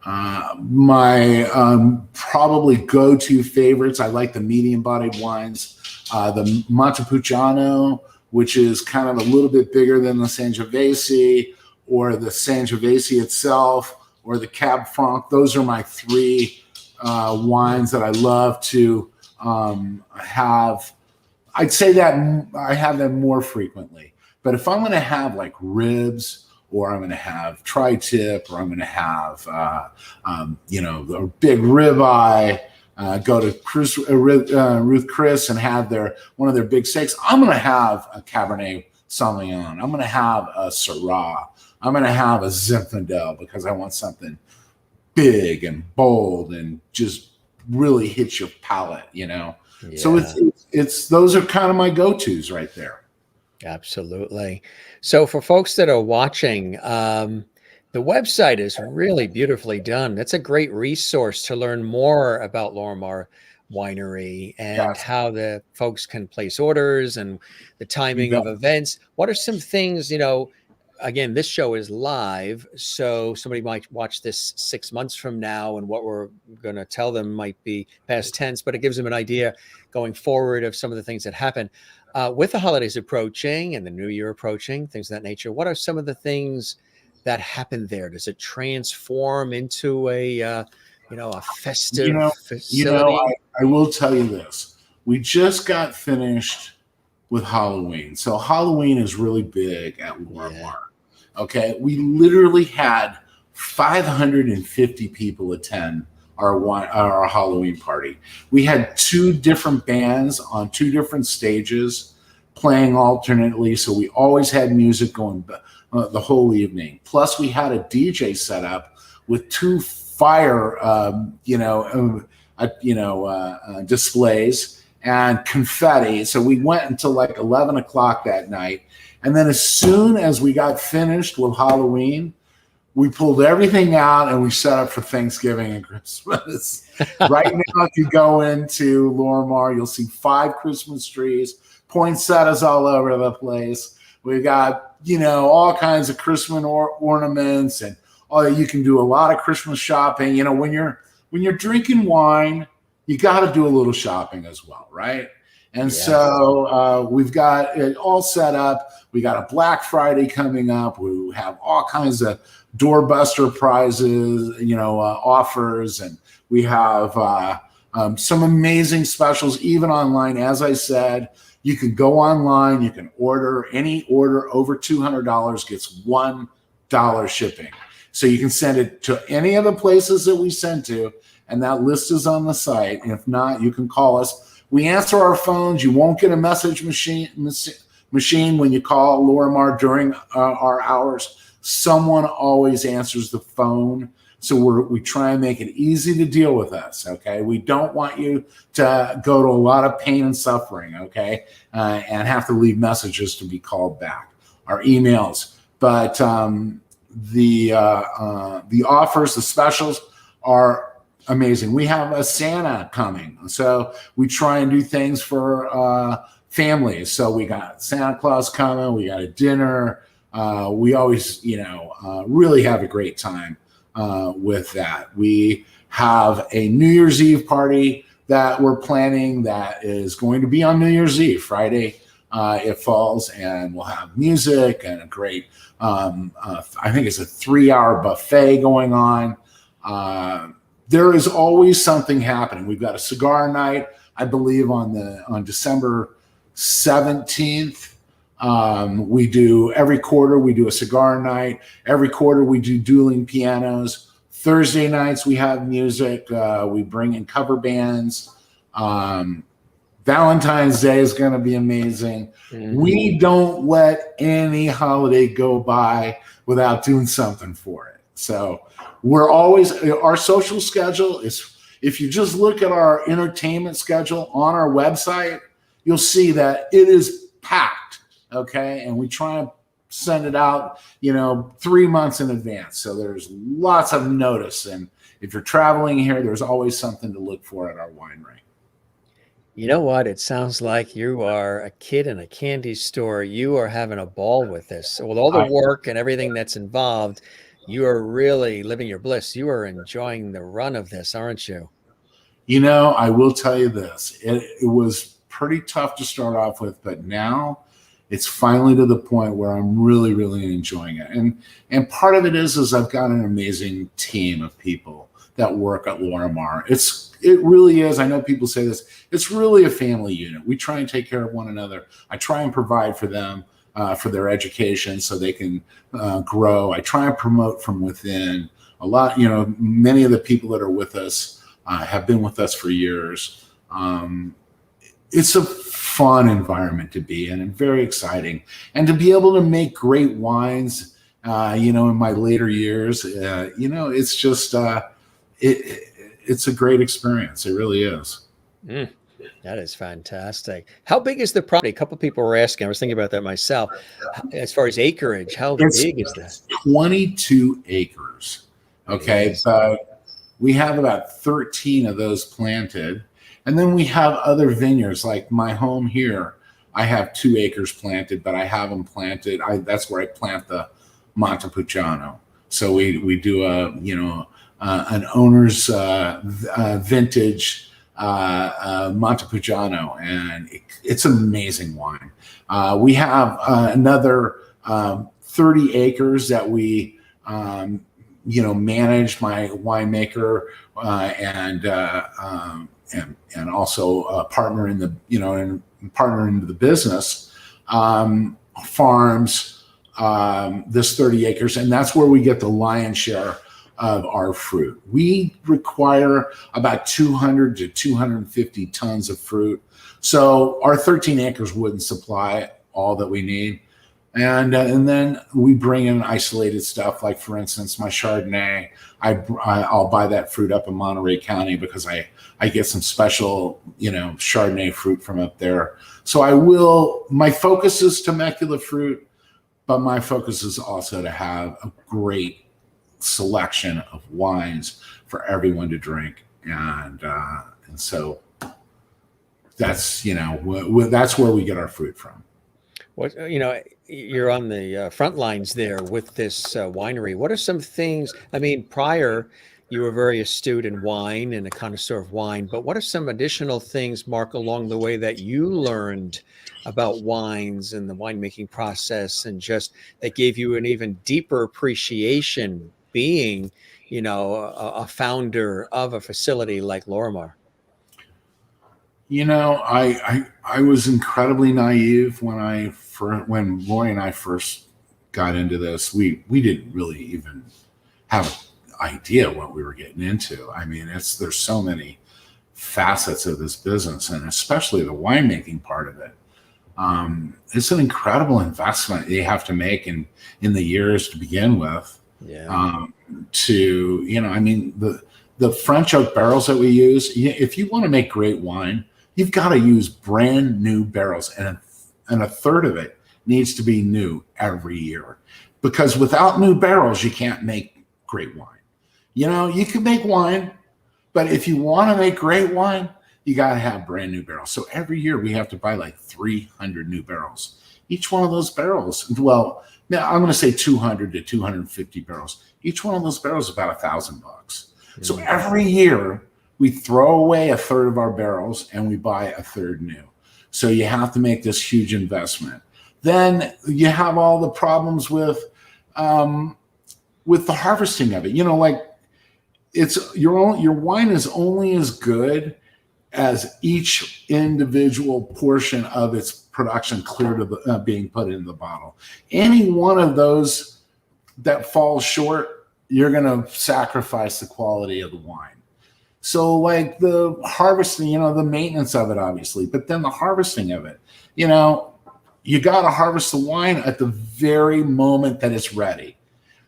Speaker 2: My probably go-to favorites, I like the medium-bodied wines, the Montepulciano, which is kind of a little bit bigger than the Sangiovese, or the Sangiovese itself, or the Cab Franc. Those are my three wines that I love to have. I'd say that I have them more frequently, but if I'm going to have like ribs, or I'm going to have tri-tip, or I'm going to have a big ribeye, go to Ruth Chris and have one of their big steaks, I'm going to have a Cabernet Sauvignon. I'm going to have a Syrah. I'm going to have a Zinfandel, because I want something big and bold and just really hits your palate, So it's those are kind of my go-tos right there.
Speaker 1: Absolutely. So for folks that are watching, the website is really beautifully done. That's a great resource to learn more about Lorimar Winery and how the folks can place orders and the timing of events. What are some things, again, this show is live, so somebody might watch this 6 months from now, and what we're going to tell them might be past tense, but it gives them an idea going forward of some of the things that happen. With the holidays approaching and the new year approaching, things of that nature, what are some of the things that happen there? Does it transform into a festive facility?
Speaker 2: I will tell you this. We just got finished with Halloween. So Halloween is really big at Lorimar. Okay. We literally had 550 people attend our Halloween party. We had 2 different bands on 2 different stages playing alternately. So we always had music going the whole evening. Plus we had a DJ set up with 2 fire, displays and confetti. So we went until like 11 o'clock that night. And then as soon as we got finished with Halloween, we pulled everything out and we set up for Thanksgiving and Christmas. Right now, if you go into Lorimar, you'll see 5 Christmas trees, poinsettias all over the place. We've got, all kinds of Christmas ornaments, and you can do a lot of Christmas shopping. When you're drinking wine, you got to do a little shopping as well, right? And so we've got it all set up. We got a Black Friday coming up. We have all kinds of doorbuster prizes, offers, and we have Some amazing specials, even online. As I said, you can go online, you can order. Any order over $200 gets $1 shipping. So you can send it to any of the places that we send to, and that list is on the site. And if not, you can call us. We answer our phones. You won't get a message machine when you call Lorimar during our hours. Someone always answers the phone. So we try and make it easy to deal with us, okay? We don't want you to go to a lot of pain and suffering, okay? And have to leave messages to be called back. Our emails. But the offers, the specials are amazing. We have a Santa coming. So we try and do things for families. So we got Santa Claus coming. We got a dinner. We always, really have a great time with that. We have a New Year's Eve party that we're planning that is going to be on New Year's Eve, Friday. It falls, and we'll have music and a great, I think it's a 3-hour buffet going on. There is always something happening. We've got a cigar night, I believe, on December 17th. Every quarter we do a cigar night. Every quarter we do dueling pianos. Thursday nights we have music. We bring in cover bands. Valentine's Day is going to be amazing. Mm-hmm. We don't let any holiday go by without doing something for it. So our social schedule is, if you just look at our entertainment schedule on our website, you'll see that it is packed. Okay. And we try and send it out, 3 months in advance. So there's lots of notice. And if you're traveling here, there's always something to look for at our winery.
Speaker 1: You know what? It sounds like you are a kid in a candy store. You are having a ball with this. With all the work and everything that's involved, you are really living your bliss. You are enjoying the run of this, aren't you?
Speaker 2: I will tell you this. It was pretty tough to start off with, but now it's finally to the point where I'm really, really enjoying it. And part of it is I've got an amazing team of people that work at Lorimar. It really is. I know people say this. It's really a family unit. We try and take care of one another. I try and provide for them, for their education so they can grow. I try and promote from within. A lot, many of the people that are with us have been with us for years. It's a fun environment to be in and very exciting. And to be able to make great wines, in my later years, it's just, it's a great experience. It really is.
Speaker 1: That is fantastic. How big is the property? A couple of people were asking. I was thinking about that myself. As far as acreage, how big is that?
Speaker 2: 22 acres. Okay. But we have about 13 of those planted. And then we have other vineyards, like my home here. I have 2 acres planted, but I have them planted. That's where I plant the Montepulciano. So we do an owner's vintage Montepulciano, and it's amazing wine. We have another 30 acres that we manage, my winemaker and also partner in the partner into the business farms this 30 acres, and that's where we get the lion's share of our fruit. We require about 200 to 250 tons of fruit. So our 13 acres wouldn't supply all that we need. And then we bring in isolated stuff, like, for instance, my Chardonnay. I'll buy that fruit up in Monterey County because I get some special, Chardonnay fruit from up there. So my focus is Temecula fruit, but my focus is also to have a great selection of wines for everyone to drink. And so that's, that's where we get our fruit from.
Speaker 1: What, you're on the front lines there with this winery. What are some things, prior you were very astute in wine and a connoisseur of wine, but what are some additional things, Mark, along the way that you learned about wines and the winemaking process, and just that gave you an even deeper appreciation being, a founder of a facility like Lorimar?
Speaker 2: I was incredibly naive when Roy and I first got into this. We didn't really even have an idea what we were getting into. I mean, there's so many facets of this business, and especially the winemaking part of it. It's an incredible investment you have to make in the years to begin with.
Speaker 1: Yeah.
Speaker 2: I mean, the French oak barrels that we use, if you want to make great wine, you've got to use brand new barrels, and a third of it needs to be new every year, because without new barrels, you can't make great wine. You can make wine, but if you want to make great wine, you got to have brand new barrels. So every year we have to buy like 300 new barrels. Each one of those barrels, well, now I'm going to say 200 to 250 barrels. Each one of those barrels is about $1,000. Mm-hmm. So every year we throw away a third of our barrels and we buy a third new. So you have to make this huge investment. Then you have all the problems with the harvesting of it. Like your wine is only as good as each individual portion of its production clear to being put in the bottle. Any one of those that falls short, you're going to sacrifice the quality of the wine. So like the harvesting, the maintenance of it, obviously, but then the harvesting of it, you got to harvest the wine at the very moment that it's ready.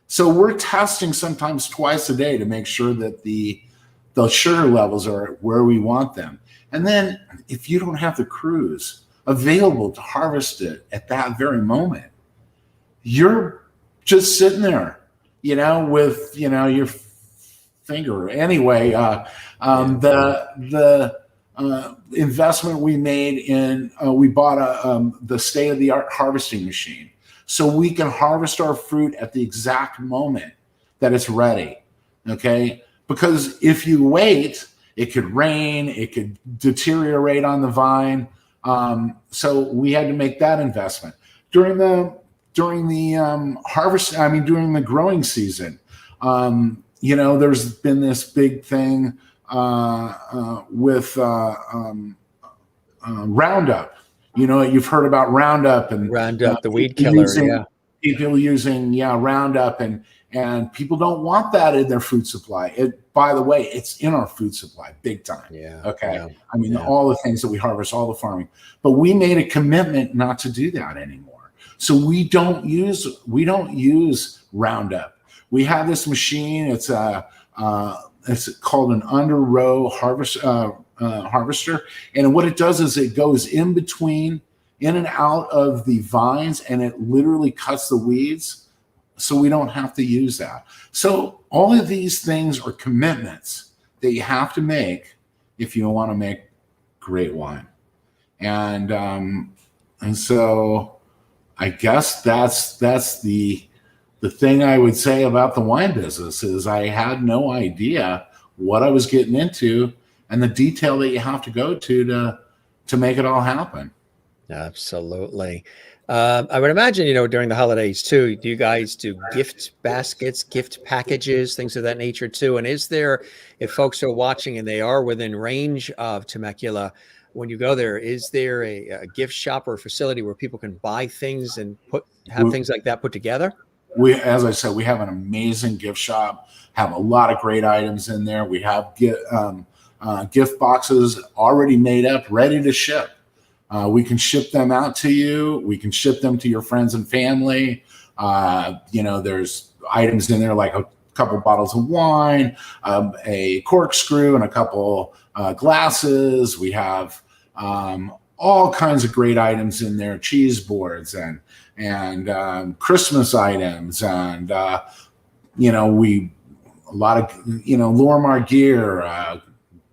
Speaker 2: So we're testing sometimes twice a day to make sure that the sugar levels are where we want them. And then if you don't have the crews available to harvest it at that very moment, you're just sitting there, with, your finger. Anyway, the investment we made we bought the state-of-the-art harvesting machine, so we can harvest our fruit at the exact moment that it's ready. Okay. Because if you wait, it could rain, it could deteriorate on the vine. So we had to make that investment during the harvest. I mean, during the growing season, there's been this big thing with Roundup. You've heard about Roundup and
Speaker 1: Roundup, the weed killer.
Speaker 2: People using Roundup, and people don't want that in their food supply. By the way, it's in our food supply big time.
Speaker 1: Yeah.
Speaker 2: Okay. Yeah. I mean, all the things that we harvest, all the farming, but we made a commitment not to do that anymore. So we don't use Roundup. We have this machine. It's called an under row harvester. And what it does is it goes in and out of the vines, and it literally cuts the weeds. So we don't have to use that. So all of these things are commitments that you have to make if you want to make great wine. And so I guess that's the thing I would say about the wine business is I had no idea what I was getting into and the detail that you have to go to make it all happen.
Speaker 1: Absolutely. I would imagine, during the holidays too, do you guys do gift baskets, gift packages, things of that nature too? And is there, if folks are watching and they are within range of Temecula, when you go there, is there a gift shop or facility where people can buy things and have things like that put together?
Speaker 2: As I said, we have an amazing gift shop, have a lot of great items in there. We have gift boxes already made up, ready to ship. We can ship them out to you. We can ship them to your friends and family. There's items in there like a couple bottles of wine, a corkscrew, and a couple glasses. We have all kinds of great items in there, cheese boards and Christmas items, and a lot of Lorimar gear.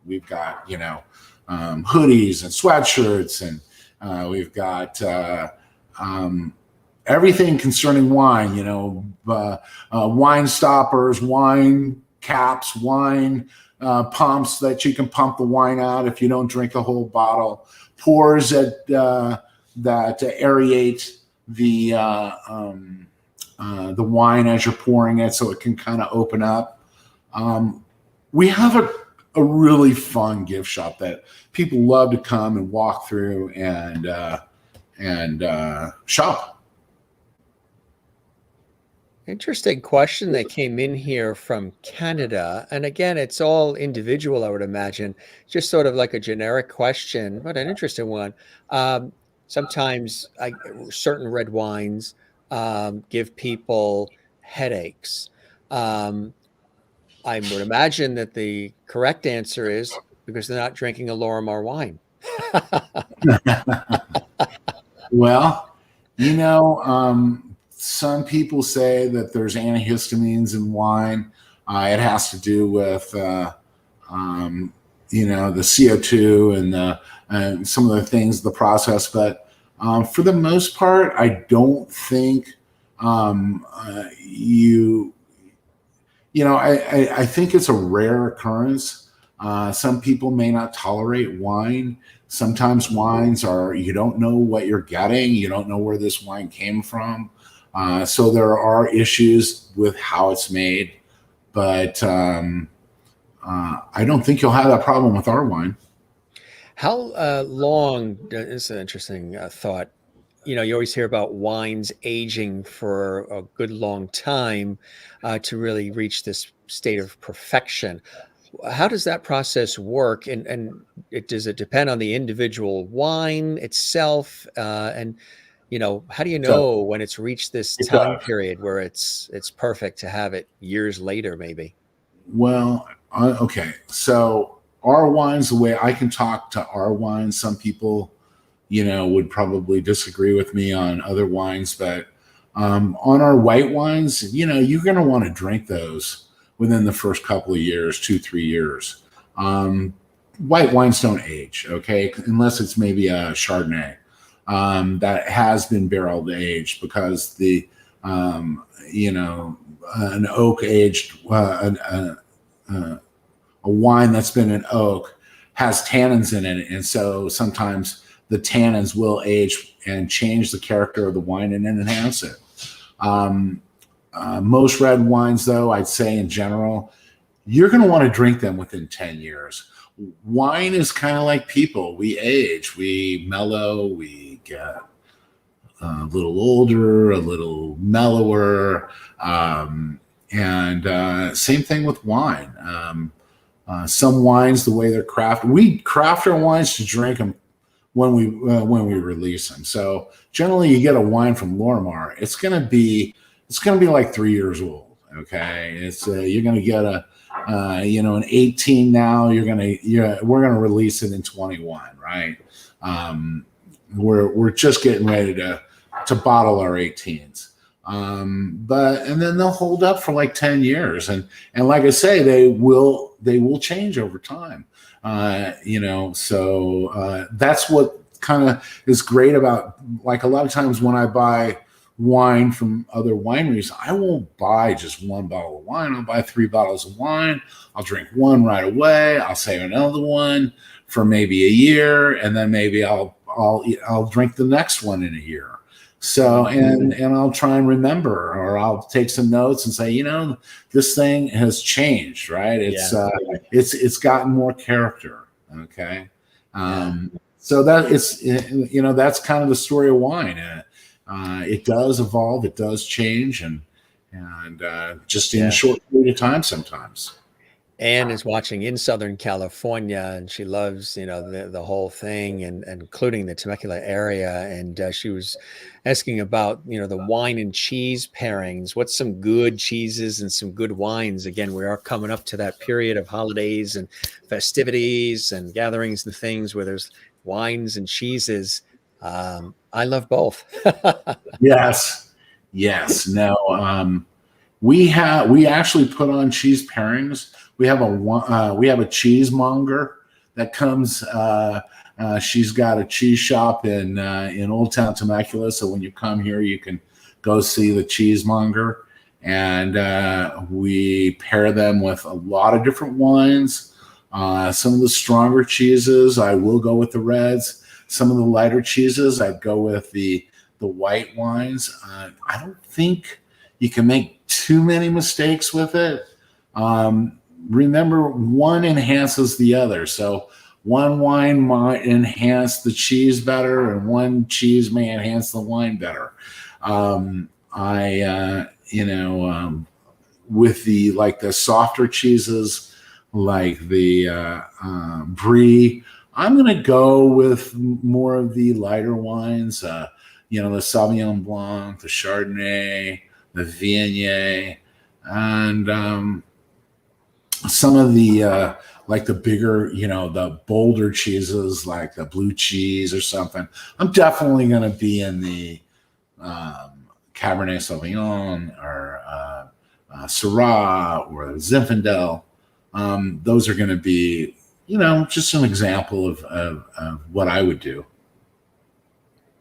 Speaker 2: We've got hoodies and sweatshirts, and we've got everything concerning wine. Wine stoppers, wine caps, wine pumps that you can pump the wine out if you don't drink a whole bottle. Pours that aerate the wine as you're pouring it, so it can kind of open up. We have a really fun gift shop that people love to come and walk through and shop.
Speaker 1: Interesting question that came in here from Canada. And again, it's all individual, I would imagine. Just sort of like a generic question, but an interesting one. Um, Sometimes certain red wines give people headaches. Um, I would imagine that the correct answer is because they're not drinking a Lorimar wine.
Speaker 2: Well, some people say that there's antihistamines in wine. It has to do with um, the CO2 and some of the things, the process. But for the most part, I don't think I think it's a rare occurrence. Some people may not tolerate wine. Sometimes wines you don't know what you're getting. You don't know where this wine came from. So there are issues with how it's made. But I don't think you'll have that problem with our wine.
Speaker 1: How long, this is an interesting thought. You always hear about wines aging for a good long time to really reach this state of perfection. How does that process work? And does it depend on the individual wine itself? And how do you
Speaker 2: So
Speaker 1: know when it's reached this
Speaker 2: it
Speaker 1: time
Speaker 2: does.
Speaker 1: period where it's perfect to have it years later, maybe?
Speaker 2: Well, okay. So our wines, the way I can talk to our wines, some people, would probably disagree with me on other wines, but on our white wines, you're going to want to drink those within the first couple of years, 2, 3 years. White wines don't age, okay, unless it's maybe a Chardonnay that has been barrel aged, because an oak aged a wine that's been an oak has tannins in it, and so sometimes the tannins will age and change the character of the wine and enhance it. Um, Most red wines, though, I'd say in general, you're going to want to drink them within 10 years. Wine is kind of like people. We age, we mellow, we get a little older, a little mellower. And same thing with wine. Some wines, the way they're crafted, we craft our wines to drink them when we release them. So generally, you get a wine from Lorimar, it's gonna be like 3 years old. Okay, you're gonna get an 18 now. We're gonna release it in 21, right? We're just getting ready to bottle our 18s. And then they'll hold up for like 10 years. And like I say, they will change over time. So that's what kind of is great about, like, a lot of times when I buy wine from other wineries, I won't buy just one bottle of wine. I'll buy 3 bottles of wine. I'll drink one right away. I'll save another one for maybe a year, and then maybe I'll drink the next one in a year. So, and I'll try and remember, or I'll take some notes and say, this thing has changed, right? It's gotten more character. Okay. So that's kind of the story of wine. It does evolve, it does change, and just in a short period of time sometimes.
Speaker 1: Anne is watching in Southern California, and she loves, the whole thing, and including the Temecula area. And she was asking about, the wine and cheese pairings. What's some good cheeses and some good wines? Again, we are coming up to that period of holidays and festivities and gatherings and things where there's wines and cheeses. I love both.
Speaker 2: Yes. No. We actually put on cheese pairings. We have a cheesemonger that comes. She's got a cheese shop in Old Town Temecula. So when you come here, you can go see the cheesemonger, and we pair them with a lot of different wines. Some of the stronger cheeses, I will go with the reds. Some of the lighter cheeses, I'd go with the white wines. I don't think you can make too many mistakes with it. remember, one enhances the other. So one wine might enhance the cheese better, and one cheese may enhance the wine better. With the softer cheeses, like the brie, I'm going to go with more of the lighter wines. The Sauvignon Blanc, the Chardonnay, the Viognier, and some of the like the bigger, the bolder cheeses, like the blue cheese or something. I'm definitely going to be in the Cabernet Sauvignon or Syrah or Zinfandel. Those are going to be, just an example of what I would do.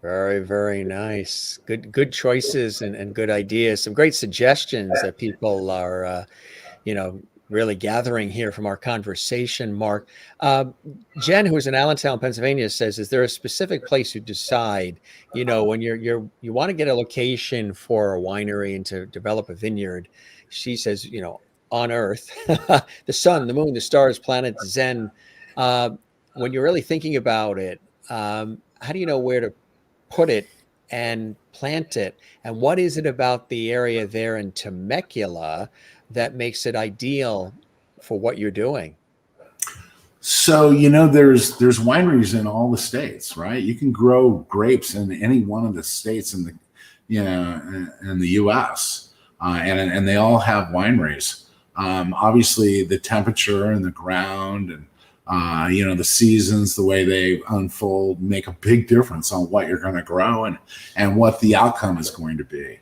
Speaker 1: Very, very nice. Good choices and good ideas. Some great suggestions that people are, really gathering here from our conversation, Mark. Jen, who's in Allentown, Pennsylvania, says, is there a specific place you decide, when you want to get a location for a winery and to develop a vineyard? She says, on Earth, the sun, the moon, the stars, planets, Zen. When you're really thinking about it, how do you know where to put it and plant it? And what is it about the area there in Temecula that makes it ideal for what you're doing?
Speaker 2: So, there's wineries in all the states, right? You can grow grapes in any one of the states in the US, and they all have wineries. Obviously the temperature and the ground and the seasons, the way they unfold, make a big difference on what you're going to grow and what the outcome is going to be.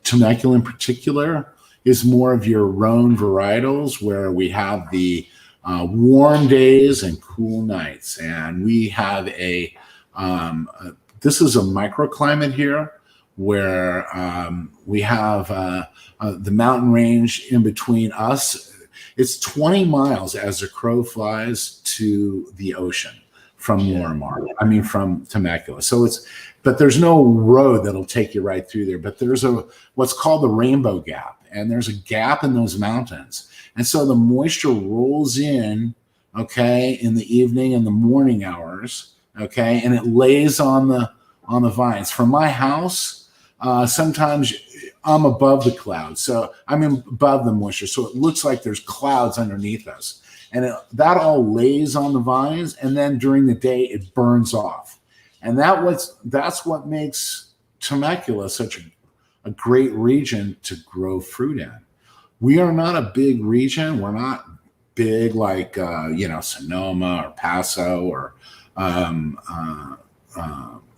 Speaker 2: Temecula in particular is more of your Rhone varietals, where we have the warm days and cool nights. And we have this is a microclimate here, where we have the mountain range in between us. It's 20 miles as the crow flies to the ocean from Lorimar. From Temecula. But there's no road that'll take you right through there. But there's what's called the Rainbow Gap, and there's a gap in those mountains. And so the moisture rolls in, in the evening and the morning hours, and it lays on the vines. From my house, sometimes I'm above the clouds, so I'm above the moisture, so it looks like there's clouds underneath us, and that all lays on the vines, and then during the day it burns off, and that's what makes Temecula such a great region to grow fruit in. We are not a big region. We're not big like Sonoma or Paso or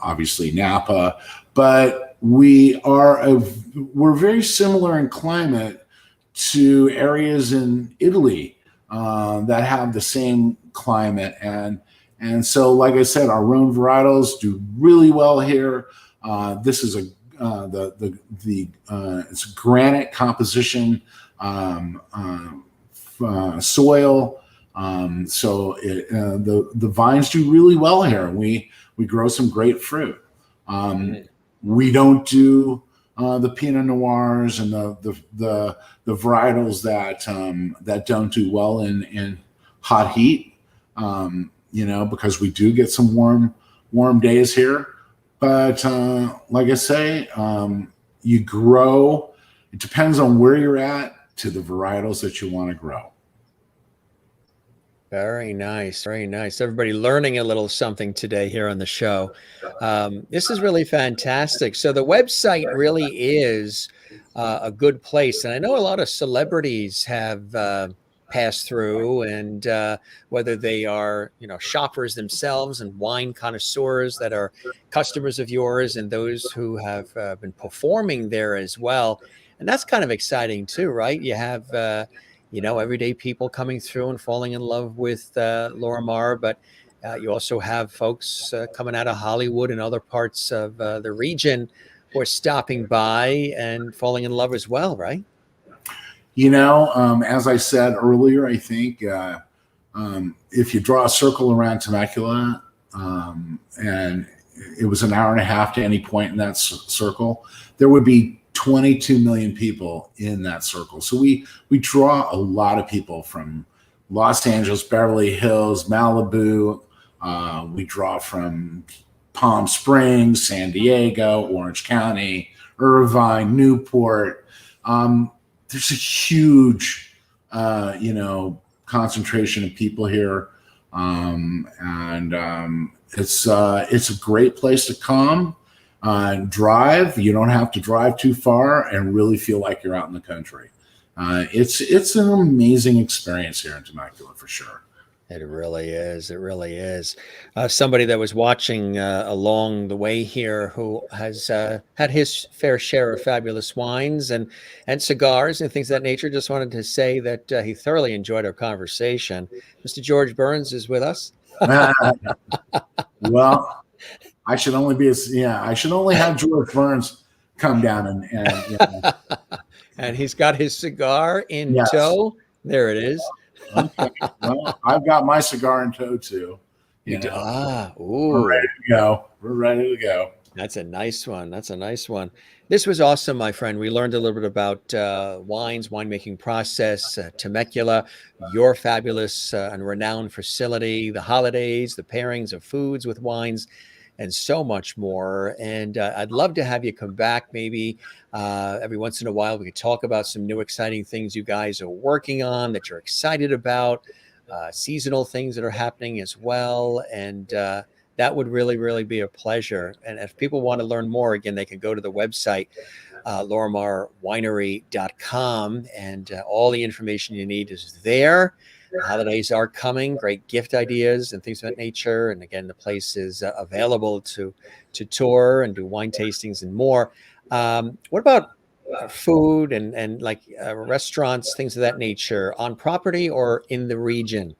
Speaker 2: obviously Napa, but we're very similar in climate to areas in Italy that have the same climate, and so, like I said, our Rhone varietals do really well here. This is it's a granite composition soil, so the vines do really well here. We grow some great fruit. We don't do the Pinot Noirs and the varietals that don't do well in hot heat, because we do get some warm days here. But like I say, you grow. It depends on where you're at to the varietals that you want to grow.
Speaker 1: Very nice. Very nice. Everybody learning a little something today here on the show. This is really fantastic. So the website really is a good place. And I know a lot of celebrities have passed through, and whether they are, shoppers themselves and wine connoisseurs that are customers of yours, and those who have been performing there as well. And that's kind of exciting too, right? You have everyday people coming through and falling in love with Lorimar, but you also have folks coming out of Hollywood and other parts of the region who are stopping by and falling in love as well, right?
Speaker 2: As I said earlier, I think if you draw a circle around Temecula, and it was an hour and a half to any point in that circle, there would be 22 million people in that circle. So we draw a lot of people from Los Angeles, Beverly Hills, Malibu. We draw from Palm Springs, San Diego, Orange County, Irvine, Newport. There's a huge, concentration of people here. It's a great place to come, drive. You don't have to drive too far and really feel like you're out in the country. It's an amazing experience here in Temecula for sure.
Speaker 1: It really is. It really is. Somebody that was watching along the way here who has had his fair share of fabulous wines and cigars and things of that nature, just wanted to say that he thoroughly enjoyed our conversation. Mr. George Burns is with us.
Speaker 2: Well, I should only have George Burns come down and
Speaker 1: and he's got his cigar in tow. There it is.
Speaker 2: Okay. Well, I've got my cigar in tow too.
Speaker 1: Ooh.
Speaker 2: We're ready to go. We're ready to go.
Speaker 1: That's a nice one. That's a nice one. This was awesome, my friend. We learned a little bit about wines, winemaking process, Temecula, your fabulous and renowned facility, the holidays, the pairings of foods with wines, and so much more. And I'd love to have you come back maybe every once in a while. We could talk about some new exciting things you guys are working on that you're excited about, seasonal things that are happening as well. And that would really, really be a pleasure. And if people want to learn more, again, they can go to the website, lorimarwinery.com, and all the information you need is there. The holidays are coming, great gift ideas and things of that nature. And again, the place is available to tour and do wine tastings and more. What about food and like restaurants, things of that nature, on property or in the region?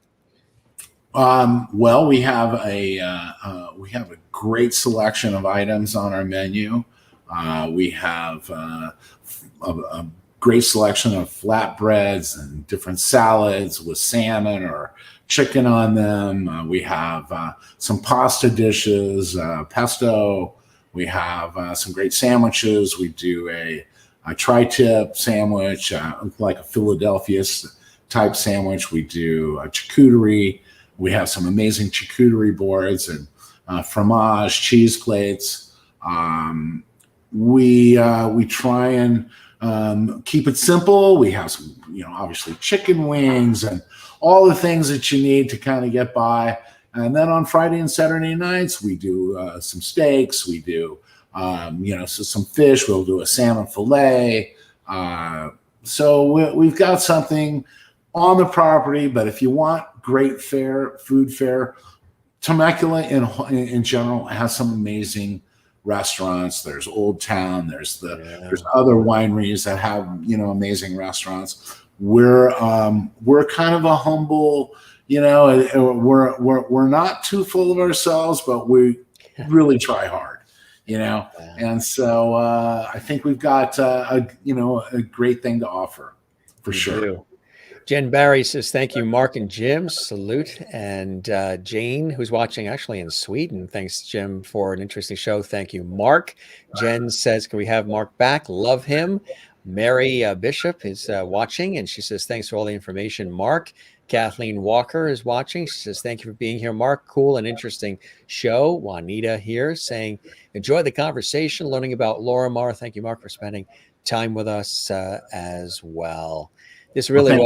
Speaker 2: Well, we have a great selection of items on our menu. We have a great selection of flatbreads and different salads with salmon or chicken on them. We have some pasta dishes, pesto. We have some great sandwiches. We do a tri-tip sandwich, like a Philadelphia type sandwich. We do a charcuterie. We have some amazing charcuterie boards and fromage, cheese plates. We try and keep it simple. We have some, obviously chicken wings and all the things that you need to kind of get by. And then on Friday and Saturday nights, we do some steaks. We do, some fish. We'll do a salmon fillet. So we've got something on the property. But if you want great food fare, Temecula in general has some amazing restaurants. There's Old Town. There's other wineries that have amazing restaurants. We're kind of a humble, we're not too full of ourselves, but we really try hard, And so I think we've got a great thing to offer for sure.
Speaker 1: Jen Barry says, thank you, Mark and Jim. Salute. And Jane, who's watching actually in Sweden. Thanks, Jim, for an interesting show. Thank you, Mark. Jen says, can we have Mark back? Love him. Mary Bishop is watching, and she says, thanks for all the information, Mark. Kathleen Walker is watching. She says, thank you for being here, Mark. Cool and interesting show. Juanita here saying, enjoy the conversation, learning about Lorimar. Thank you, Mark, for spending time with us as well. This really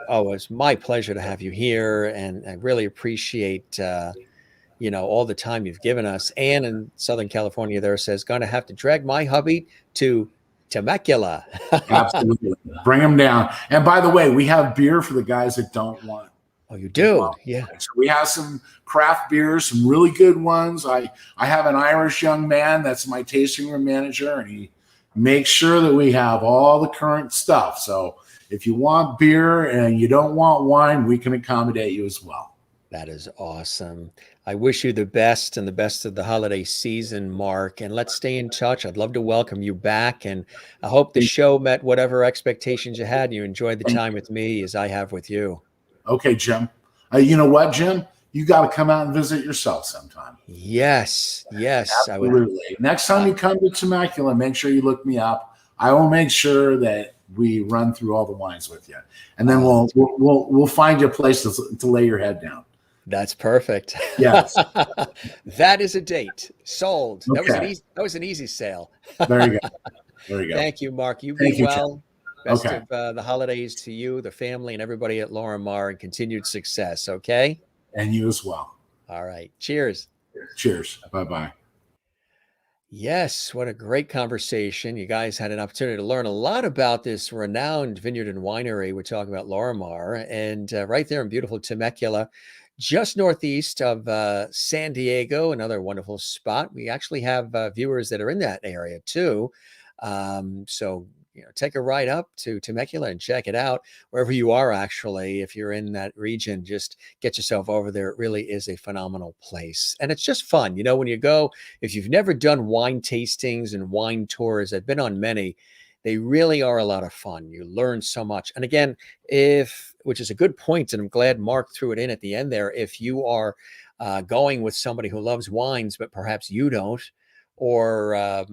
Speaker 1: was my pleasure to have you here, and I really appreciate, all the time you've given us. Anne in Southern California there says, going to have to drag my hubby to Temecula.
Speaker 2: Absolutely. Bring them down. And by the way, we have beer for the guys that don't want.
Speaker 1: Oh, you do? Yeah.
Speaker 2: So we have some craft beers, some really good ones. I have an Irish young man that's my tasting room manager, and he makes sure that we have all the current stuff. So if you want beer and you don't want wine, we can accommodate you as well.
Speaker 1: That is awesome. I wish you the best and the best of the holiday season, Mark, and let's stay in touch. I'd love to welcome you back, and I hope the show met whatever expectations you had. You enjoyed the time with me as I have with you.
Speaker 2: Okay, Jim. You know what, Jim? You got to come out and visit yourself sometime.
Speaker 1: Yes.
Speaker 2: Absolutely. Next time you come to Temecula, make sure you look me up. I will make sure that we run through all the wines with you, and then
Speaker 1: Oh,
Speaker 2: we'll find you a place to lay your head down.
Speaker 1: that's perfect.
Speaker 2: Yes.
Speaker 1: That is a date. Sold.
Speaker 2: Okay.
Speaker 1: That was an easy sale.
Speaker 2: There you go. There you go.
Speaker 1: Thank you, Mark. You be
Speaker 2: Thank you, Chad.
Speaker 1: well. Best
Speaker 2: Okay.
Speaker 1: of the holidays to you, the family, and everybody at Lorimar, and continued success. Okay.
Speaker 2: And you as well.
Speaker 1: All right. Cheers.
Speaker 2: Cheers. Bye-bye.
Speaker 1: Yes, what a great conversation. You guys had an opportunity to learn a lot about this renowned vineyard and winery. We're talking about Lorimar, and right there in beautiful Temecula, just northeast of San Diego, another wonderful spot. We actually have viewers that are in that area too. So, take a ride up to Temecula and check it out wherever you are. Actually, if you're in that region, just get yourself over there. It really is a phenomenal place. And it's just fun. When you go, if you've never done wine tastings and wine tours, I've been on many, they really are a lot of fun. You learn so much. And again, which is a good point, and I'm glad Mark threw it in at the end there, if you are going with somebody who loves wines, but perhaps you don't, or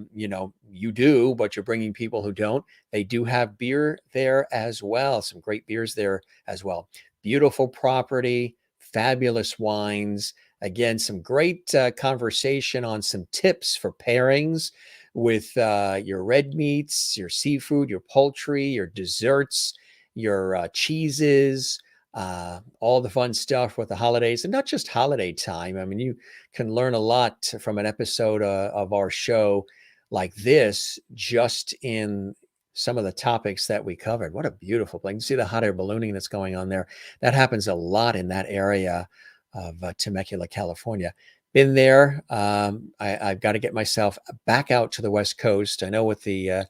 Speaker 1: you do, but you're bringing people who don't, they do have beer there as well. Some great beers there as well. Beautiful property, fabulous wines. Again, some great conversation on some tips for pairings with your red meats, your seafood, your poultry, your desserts, your cheeses, all the fun stuff with the holidays, and not just holiday time. I mean, you can learn a lot from an episode of our show like this, just in some of the topics that we covered. What a beautiful place. You see the hot air ballooning that's going on there. That happens a lot in that area of Temecula, California. Been there. I've got to get myself back out to the West Coast. I know with the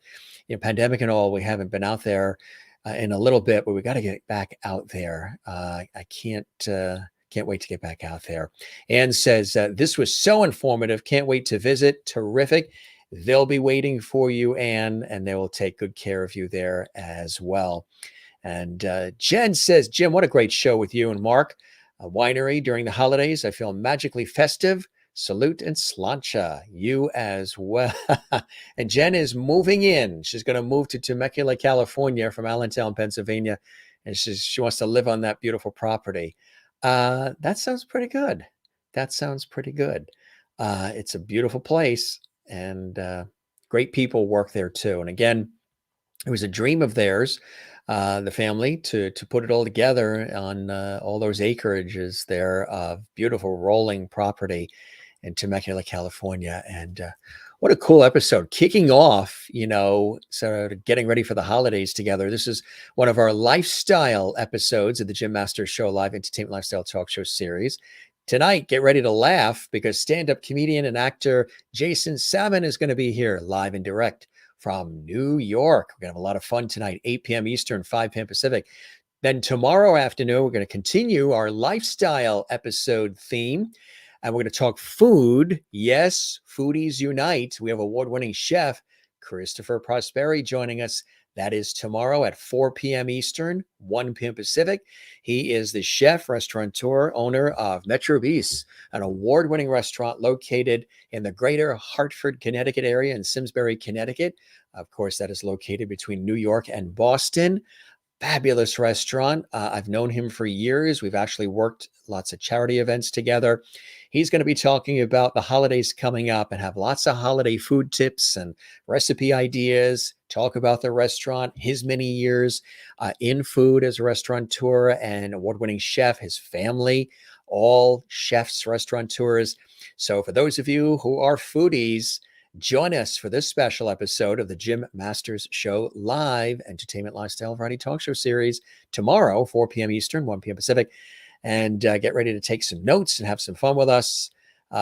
Speaker 1: pandemic and all, we haven't been out there in a little bit, but we got to get back out there. I can't wait to get back out there. Anne says, this was so informative. Can't wait to visit. Terrific. They'll be waiting for you, Anne, and they will take good care of you there as well. And Jen says, Jim, what a great show with you and Mark. A winery during the holidays. I feel magically festive. Salute and slancha. You as well. And Jen is moving in. She's going to move to Temecula, California from Allentown, Pennsylvania. And she wants to live on that beautiful property. That sounds pretty good. It's a beautiful place, and great people work there too. And again, it was a dream of theirs, the family, to put it all together on all those acreages there of beautiful rolling property in Temecula, California. And what a cool episode. Kicking off, sort of getting ready for the holidays together. This is one of our lifestyle episodes of the Jim Masters Show Live Entertainment Lifestyle Talk Show series. Tonight, get ready to laugh because stand-up comedian and actor Jason Salmon is going to be here live and direct from New York. We're going to have a lot of fun tonight, 8 p.m. Eastern, 5 p.m. Pacific. Then tomorrow afternoon, we're going to continue our lifestyle episode theme. And we're going to talk food. Yes, Foodies Unite. We have award-winning chef Christopher Prosperi joining us. That is tomorrow at 4 p.m. Eastern, 1 p.m. Pacific. He is the chef, restaurateur, owner of Metro Bis, an award-winning restaurant located in the greater Hartford, Connecticut area in Simsbury, Connecticut. Of course, that is located between New York and Boston. Fabulous restaurant. I've known him for years. We've actually worked lots of charity events together. He's going to be talking about the holidays coming up and have lots of holiday food tips and recipe ideas, talk about the restaurant, his many years in food as a restaurateur and award-winning chef, his family, all chefs, restaurateurs. So for those of you who are foodies, join us for this special episode of the Jim Masters Show Live Entertainment Lifestyle Variety Talk Show series tomorrow, 4 p.m. Eastern, 1 p.m. Pacific. And get ready to take some notes and have some fun with us.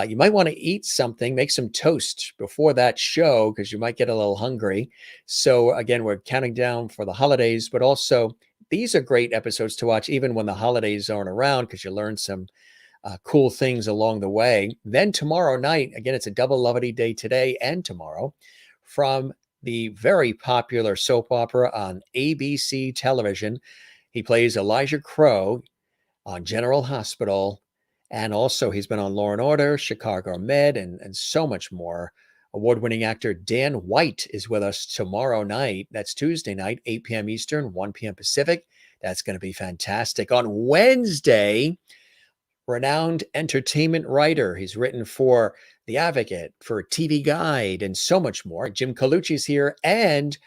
Speaker 1: You might want to eat something, make some toast before that show because you might get a little hungry. So again, we're counting down for the holidays, but also these are great episodes to watch even when the holidays aren't around because you learn some cool things along the way. Then tomorrow night, again, it's a double Loverty Day today and tomorrow, from the very popular soap opera on ABC television. He plays Elijah Crow on General Hospital, and also he's been on Law and Order, Chicago Med, and so much more. Award-winning actor Dan White is with us tomorrow night. That's Tuesday night, 8 p.m. Eastern, 1 p.m. Pacific. That's going to be fantastic. On Wednesday, renowned entertainment writer. He's written for The Advocate, for TV Guide, and so much more. Jim Colucci's here, and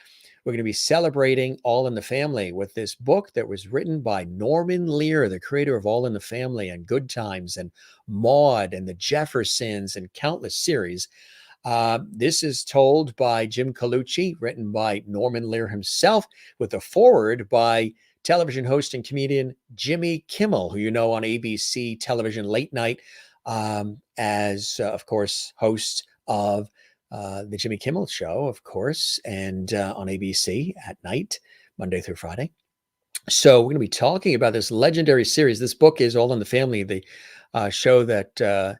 Speaker 1: we're going to be celebrating All in the Family with this book that was written by Norman Lear, the creator of All in the Family and Good Times and Maude and The Jeffersons and countless series. This is told by Jim Colucci, written by Norman Lear himself, with a foreword by television host and comedian Jimmy Kimmel, who you know on ABC television late night as, of course, host of the Jimmy Kimmel Show, of course, and on ABC at night, Monday through Friday. So we're going to be talking about this legendary series. This book is All in the Family, the show that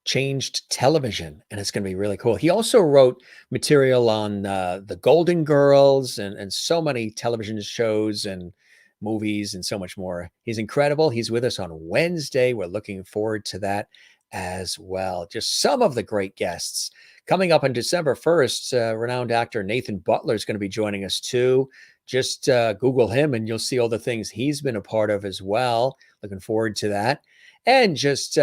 Speaker 1: changed television, and it's going to be really cool. He also wrote material on the Golden Girls and so many television shows and movies and so much more. He's incredible. He's with us on Wednesday. We're looking forward to that as well. Just some of the great guests. Coming up on December 1st, renowned actor Nathan Butler is going to be joining us too. Just Google him and you'll see all the things he's been a part of as well. Looking forward to that. And just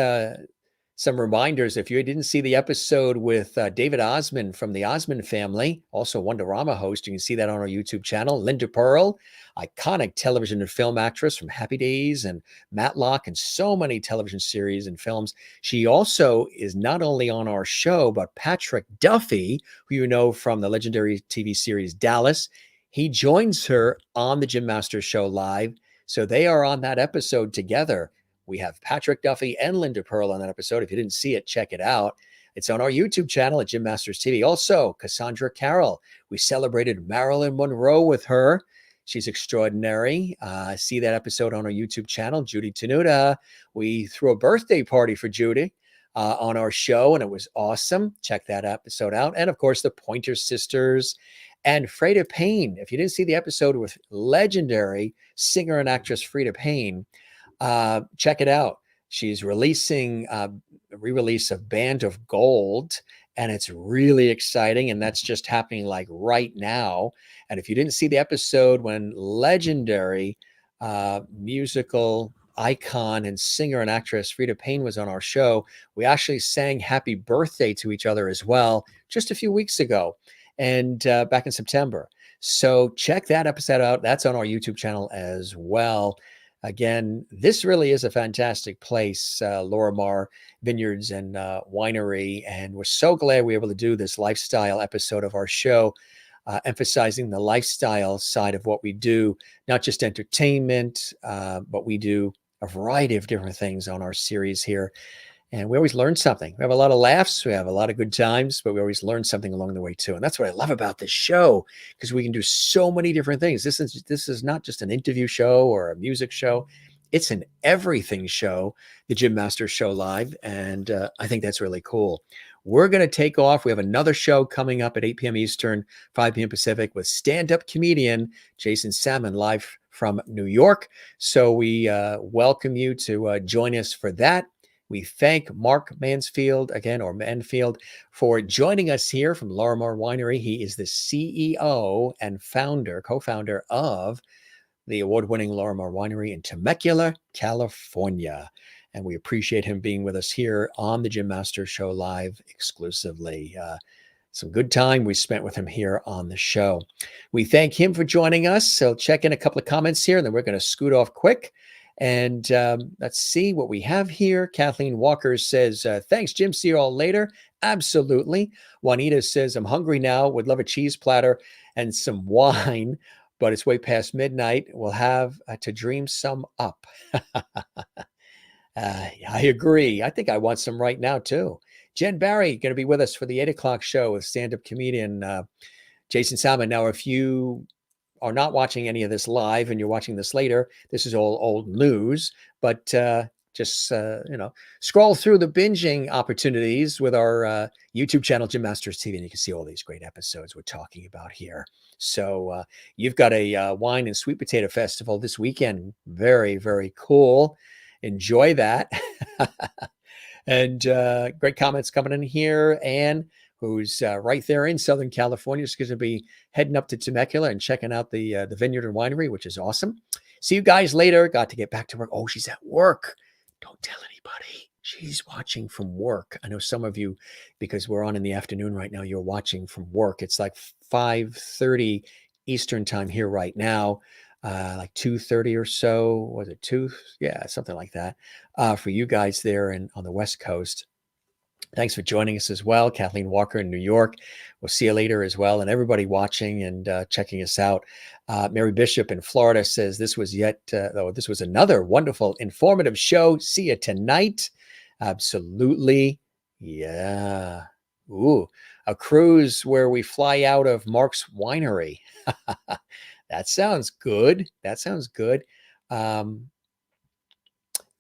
Speaker 1: some reminders, if you didn't see the episode with David Osmond from the Osmond family, also Wonderama host, you can see that on our YouTube channel. Linda Pearl, iconic television and film actress from Happy Days and Matlock and so many television series and films. She also is not only on our show, but Patrick Duffy, who you know from the legendary TV series Dallas, he joins her on the Jim Masters Show live. So they are on that episode together. We have Patrick Duffy and Linda Pearl on that episode. If you didn't see it, check it out. It's on our YouTube channel at Jim Masters TV. Also, Cassandra Carroll. We celebrated Marilyn Monroe with her. She's extraordinary. See that episode on our YouTube channel. Judy Tenuta. We threw a birthday party for Judy on our show, and it was awesome. Check that episode out. And, of course, the Pointer Sisters and Freda Payne. If you didn't see the episode with legendary singer and actress Freda Payne, check it out. She's releasing a re-release of Band of Gold, and it's really exciting. And that's just happening like right now. And if you didn't see the episode when legendary musical icon and singer and actress Freda Payne was on our show, we actually sang happy birthday to each other as well just a few weeks ago and back in September. So check that episode out. That's on our YouTube channel as well. Again, this really is a fantastic place, Lorimar Vineyards and Winery, and we're so glad we were able to do this lifestyle episode of our show, emphasizing the lifestyle side of what we do, not just entertainment, but we do a variety of different things on our series here. And we always learn something. We have a lot of laughs. We have a lot of good times, but we always learn something along the way too. And that's what I love about this show, because we can do so many different things. This is not just an interview show or a music show. It's an everything show, the Jim Masters Show Live. And I think that's really cool. We're going to take off. We have another show coming up at 8 p.m. Eastern, 5 p.m. Pacific with stand-up comedian Jason Salmon live from New York. So we welcome you to join us for that. We thank Mark Manfield for joining us here from Lorimar Winery. He is the CEO and co-founder of the award-winning Lorimar Winery in Temecula, California. And we appreciate him being with us here on the Jim Masters Show Live exclusively. Some good time we spent with him here on the show. We thank him for joining us. So check in a couple of comments here, and then we're going to scoot off quick. And let's see what we have here. Kathleen Walker says, thanks, Jim. See you all later. Absolutely. Juanita says, I'm hungry now. Would love a cheese platter and some wine, but it's way past midnight. We'll have to dream some up. I agree. I think I want some right now, too. Jen Barry going to be with us for the 8 o'clock show with stand-up comedian Jason Salmon. Now, if you are not watching any of this live and you're watching this later, this is all old news, but just scroll through the binging opportunities with our YouTube channel, Jim Masters TV, and you can see all these great episodes we're talking about here. So you've got a wine and sweet potato festival this weekend. Very, very cool. Enjoy that. And great comments coming in here. And who's right there in Southern California. She's going to be heading up to Temecula and checking out the vineyard and winery, which is awesome. See you guys later. Got to get back to work. Oh, she's at work. Don't tell anybody. She's watching from work. I know some of you, because we're on in the afternoon right now, you're watching from work. It's like 5:30 Eastern time here right now, like 2:30 or so. Was it 2? Yeah, something like that for you guys there and on the West Coast. Thanks for joining us as well. Kathleen Walker in New York. We'll see you later as well. And everybody watching and checking us out. Mary Bishop in Florida says this was this was another wonderful, informative show. See you tonight. Absolutely. Yeah. Ooh, a cruise where we fly out of Mark's Winery. That sounds good. That sounds good.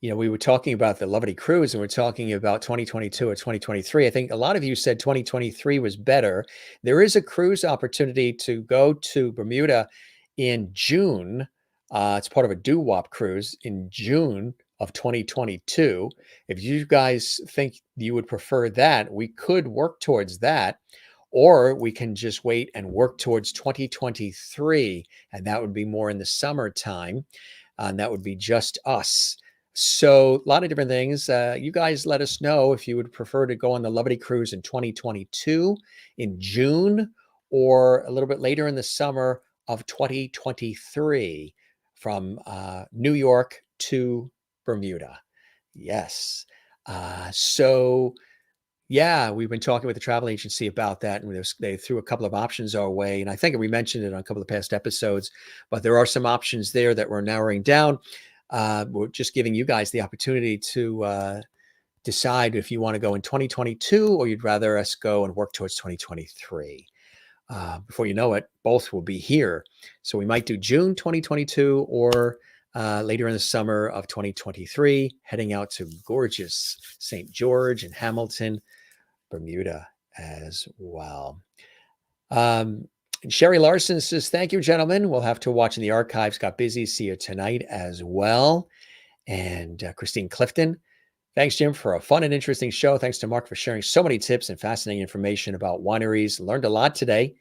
Speaker 1: We were talking about the Lovely Cruise and we're talking about 2022 or 2023. I think a lot of you said 2023 was better. There is a cruise opportunity to go to Bermuda in June. It's part of a doo-wop cruise in June of 2022. If you guys think you would prefer that, we could work towards that, or we can just wait and work towards 2023, and that would be more in the summertime, and that would be just us. So a lot of different things. You guys let us know if you would prefer to go on the Lovely Cruise in 2022 in June or a little bit later in the summer of 2023 from New York to Bermuda. Yes. Yeah, we've been talking with the travel agency about that, and they threw a couple of options our way. And I think we mentioned it on a couple of past episodes, but there are some options there that we're narrowing down. We're just giving you guys the opportunity to decide if you want to go in 2022 or you'd rather us go and work towards 2023. Before you know it, both will be here. So we might do June 2022 or later in the summer of 2023, heading out to gorgeous St. George and Hamilton, Bermuda as well. Sherry Larson says, thank you, gentlemen. We'll have to watch in the archives. Got busy. See you tonight as well. And Christine Clifton, thanks, Jim, for a fun and interesting show. Thanks to Mark for sharing so many tips and fascinating information about wineries. Learned a lot today.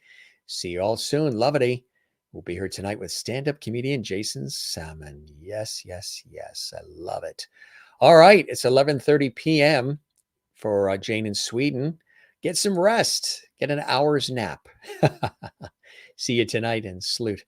Speaker 1: See you all soon. Lovely. We'll be here tonight with stand-up comedian Jason Salmon. Yes, yes, yes. I love it. All right. It's 11:30 p.m. for Jane in Sweden. Get some rest. Get an hour's nap. See you tonight and salute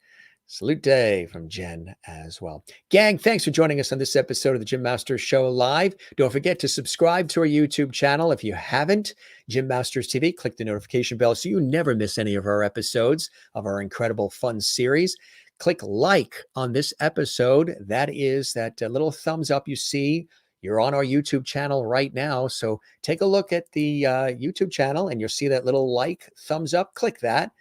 Speaker 1: day from Jen as well. Gang, thanks for joining us on this episode of the Jim Masters Show Live. Don't forget to subscribe to our YouTube channel if you haven't. Jim Masters TV. Click the notification bell so you never miss any of our episodes of our incredible fun series. Click like on this episode. That is that little thumbs up you see. You're on our YouTube channel right now. So take a look at the YouTube channel and you'll see that little like, thumbs up. Click that.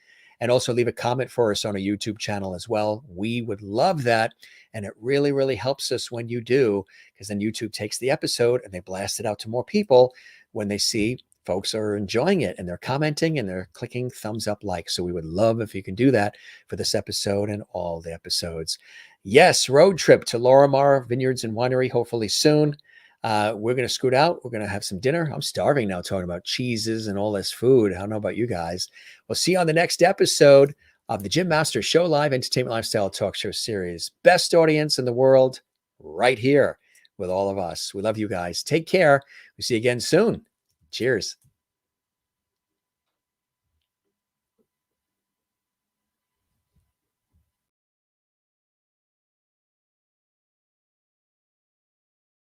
Speaker 1: And also leave a comment for us on our YouTube channel as well. We would love that. And it really, really helps us when you do, because then YouTube takes the episode and they blast it out to more people when they see folks are enjoying it and they're commenting and they're clicking thumbs up like. So we would love if you can do that for this episode and all the episodes. Yes, road trip to Lorimar Vineyards and Winery, hopefully soon. We're going to scoot out. We're going to have some dinner. I'm starving now talking about cheeses and all this food. I don't know about you guys. We'll see you on the next episode of the Jim Masters Show Live Entertainment Lifestyle Talk Show Series. Best audience in the world right here with all of us. We love you guys. Take care. We'll see you again soon. Cheers.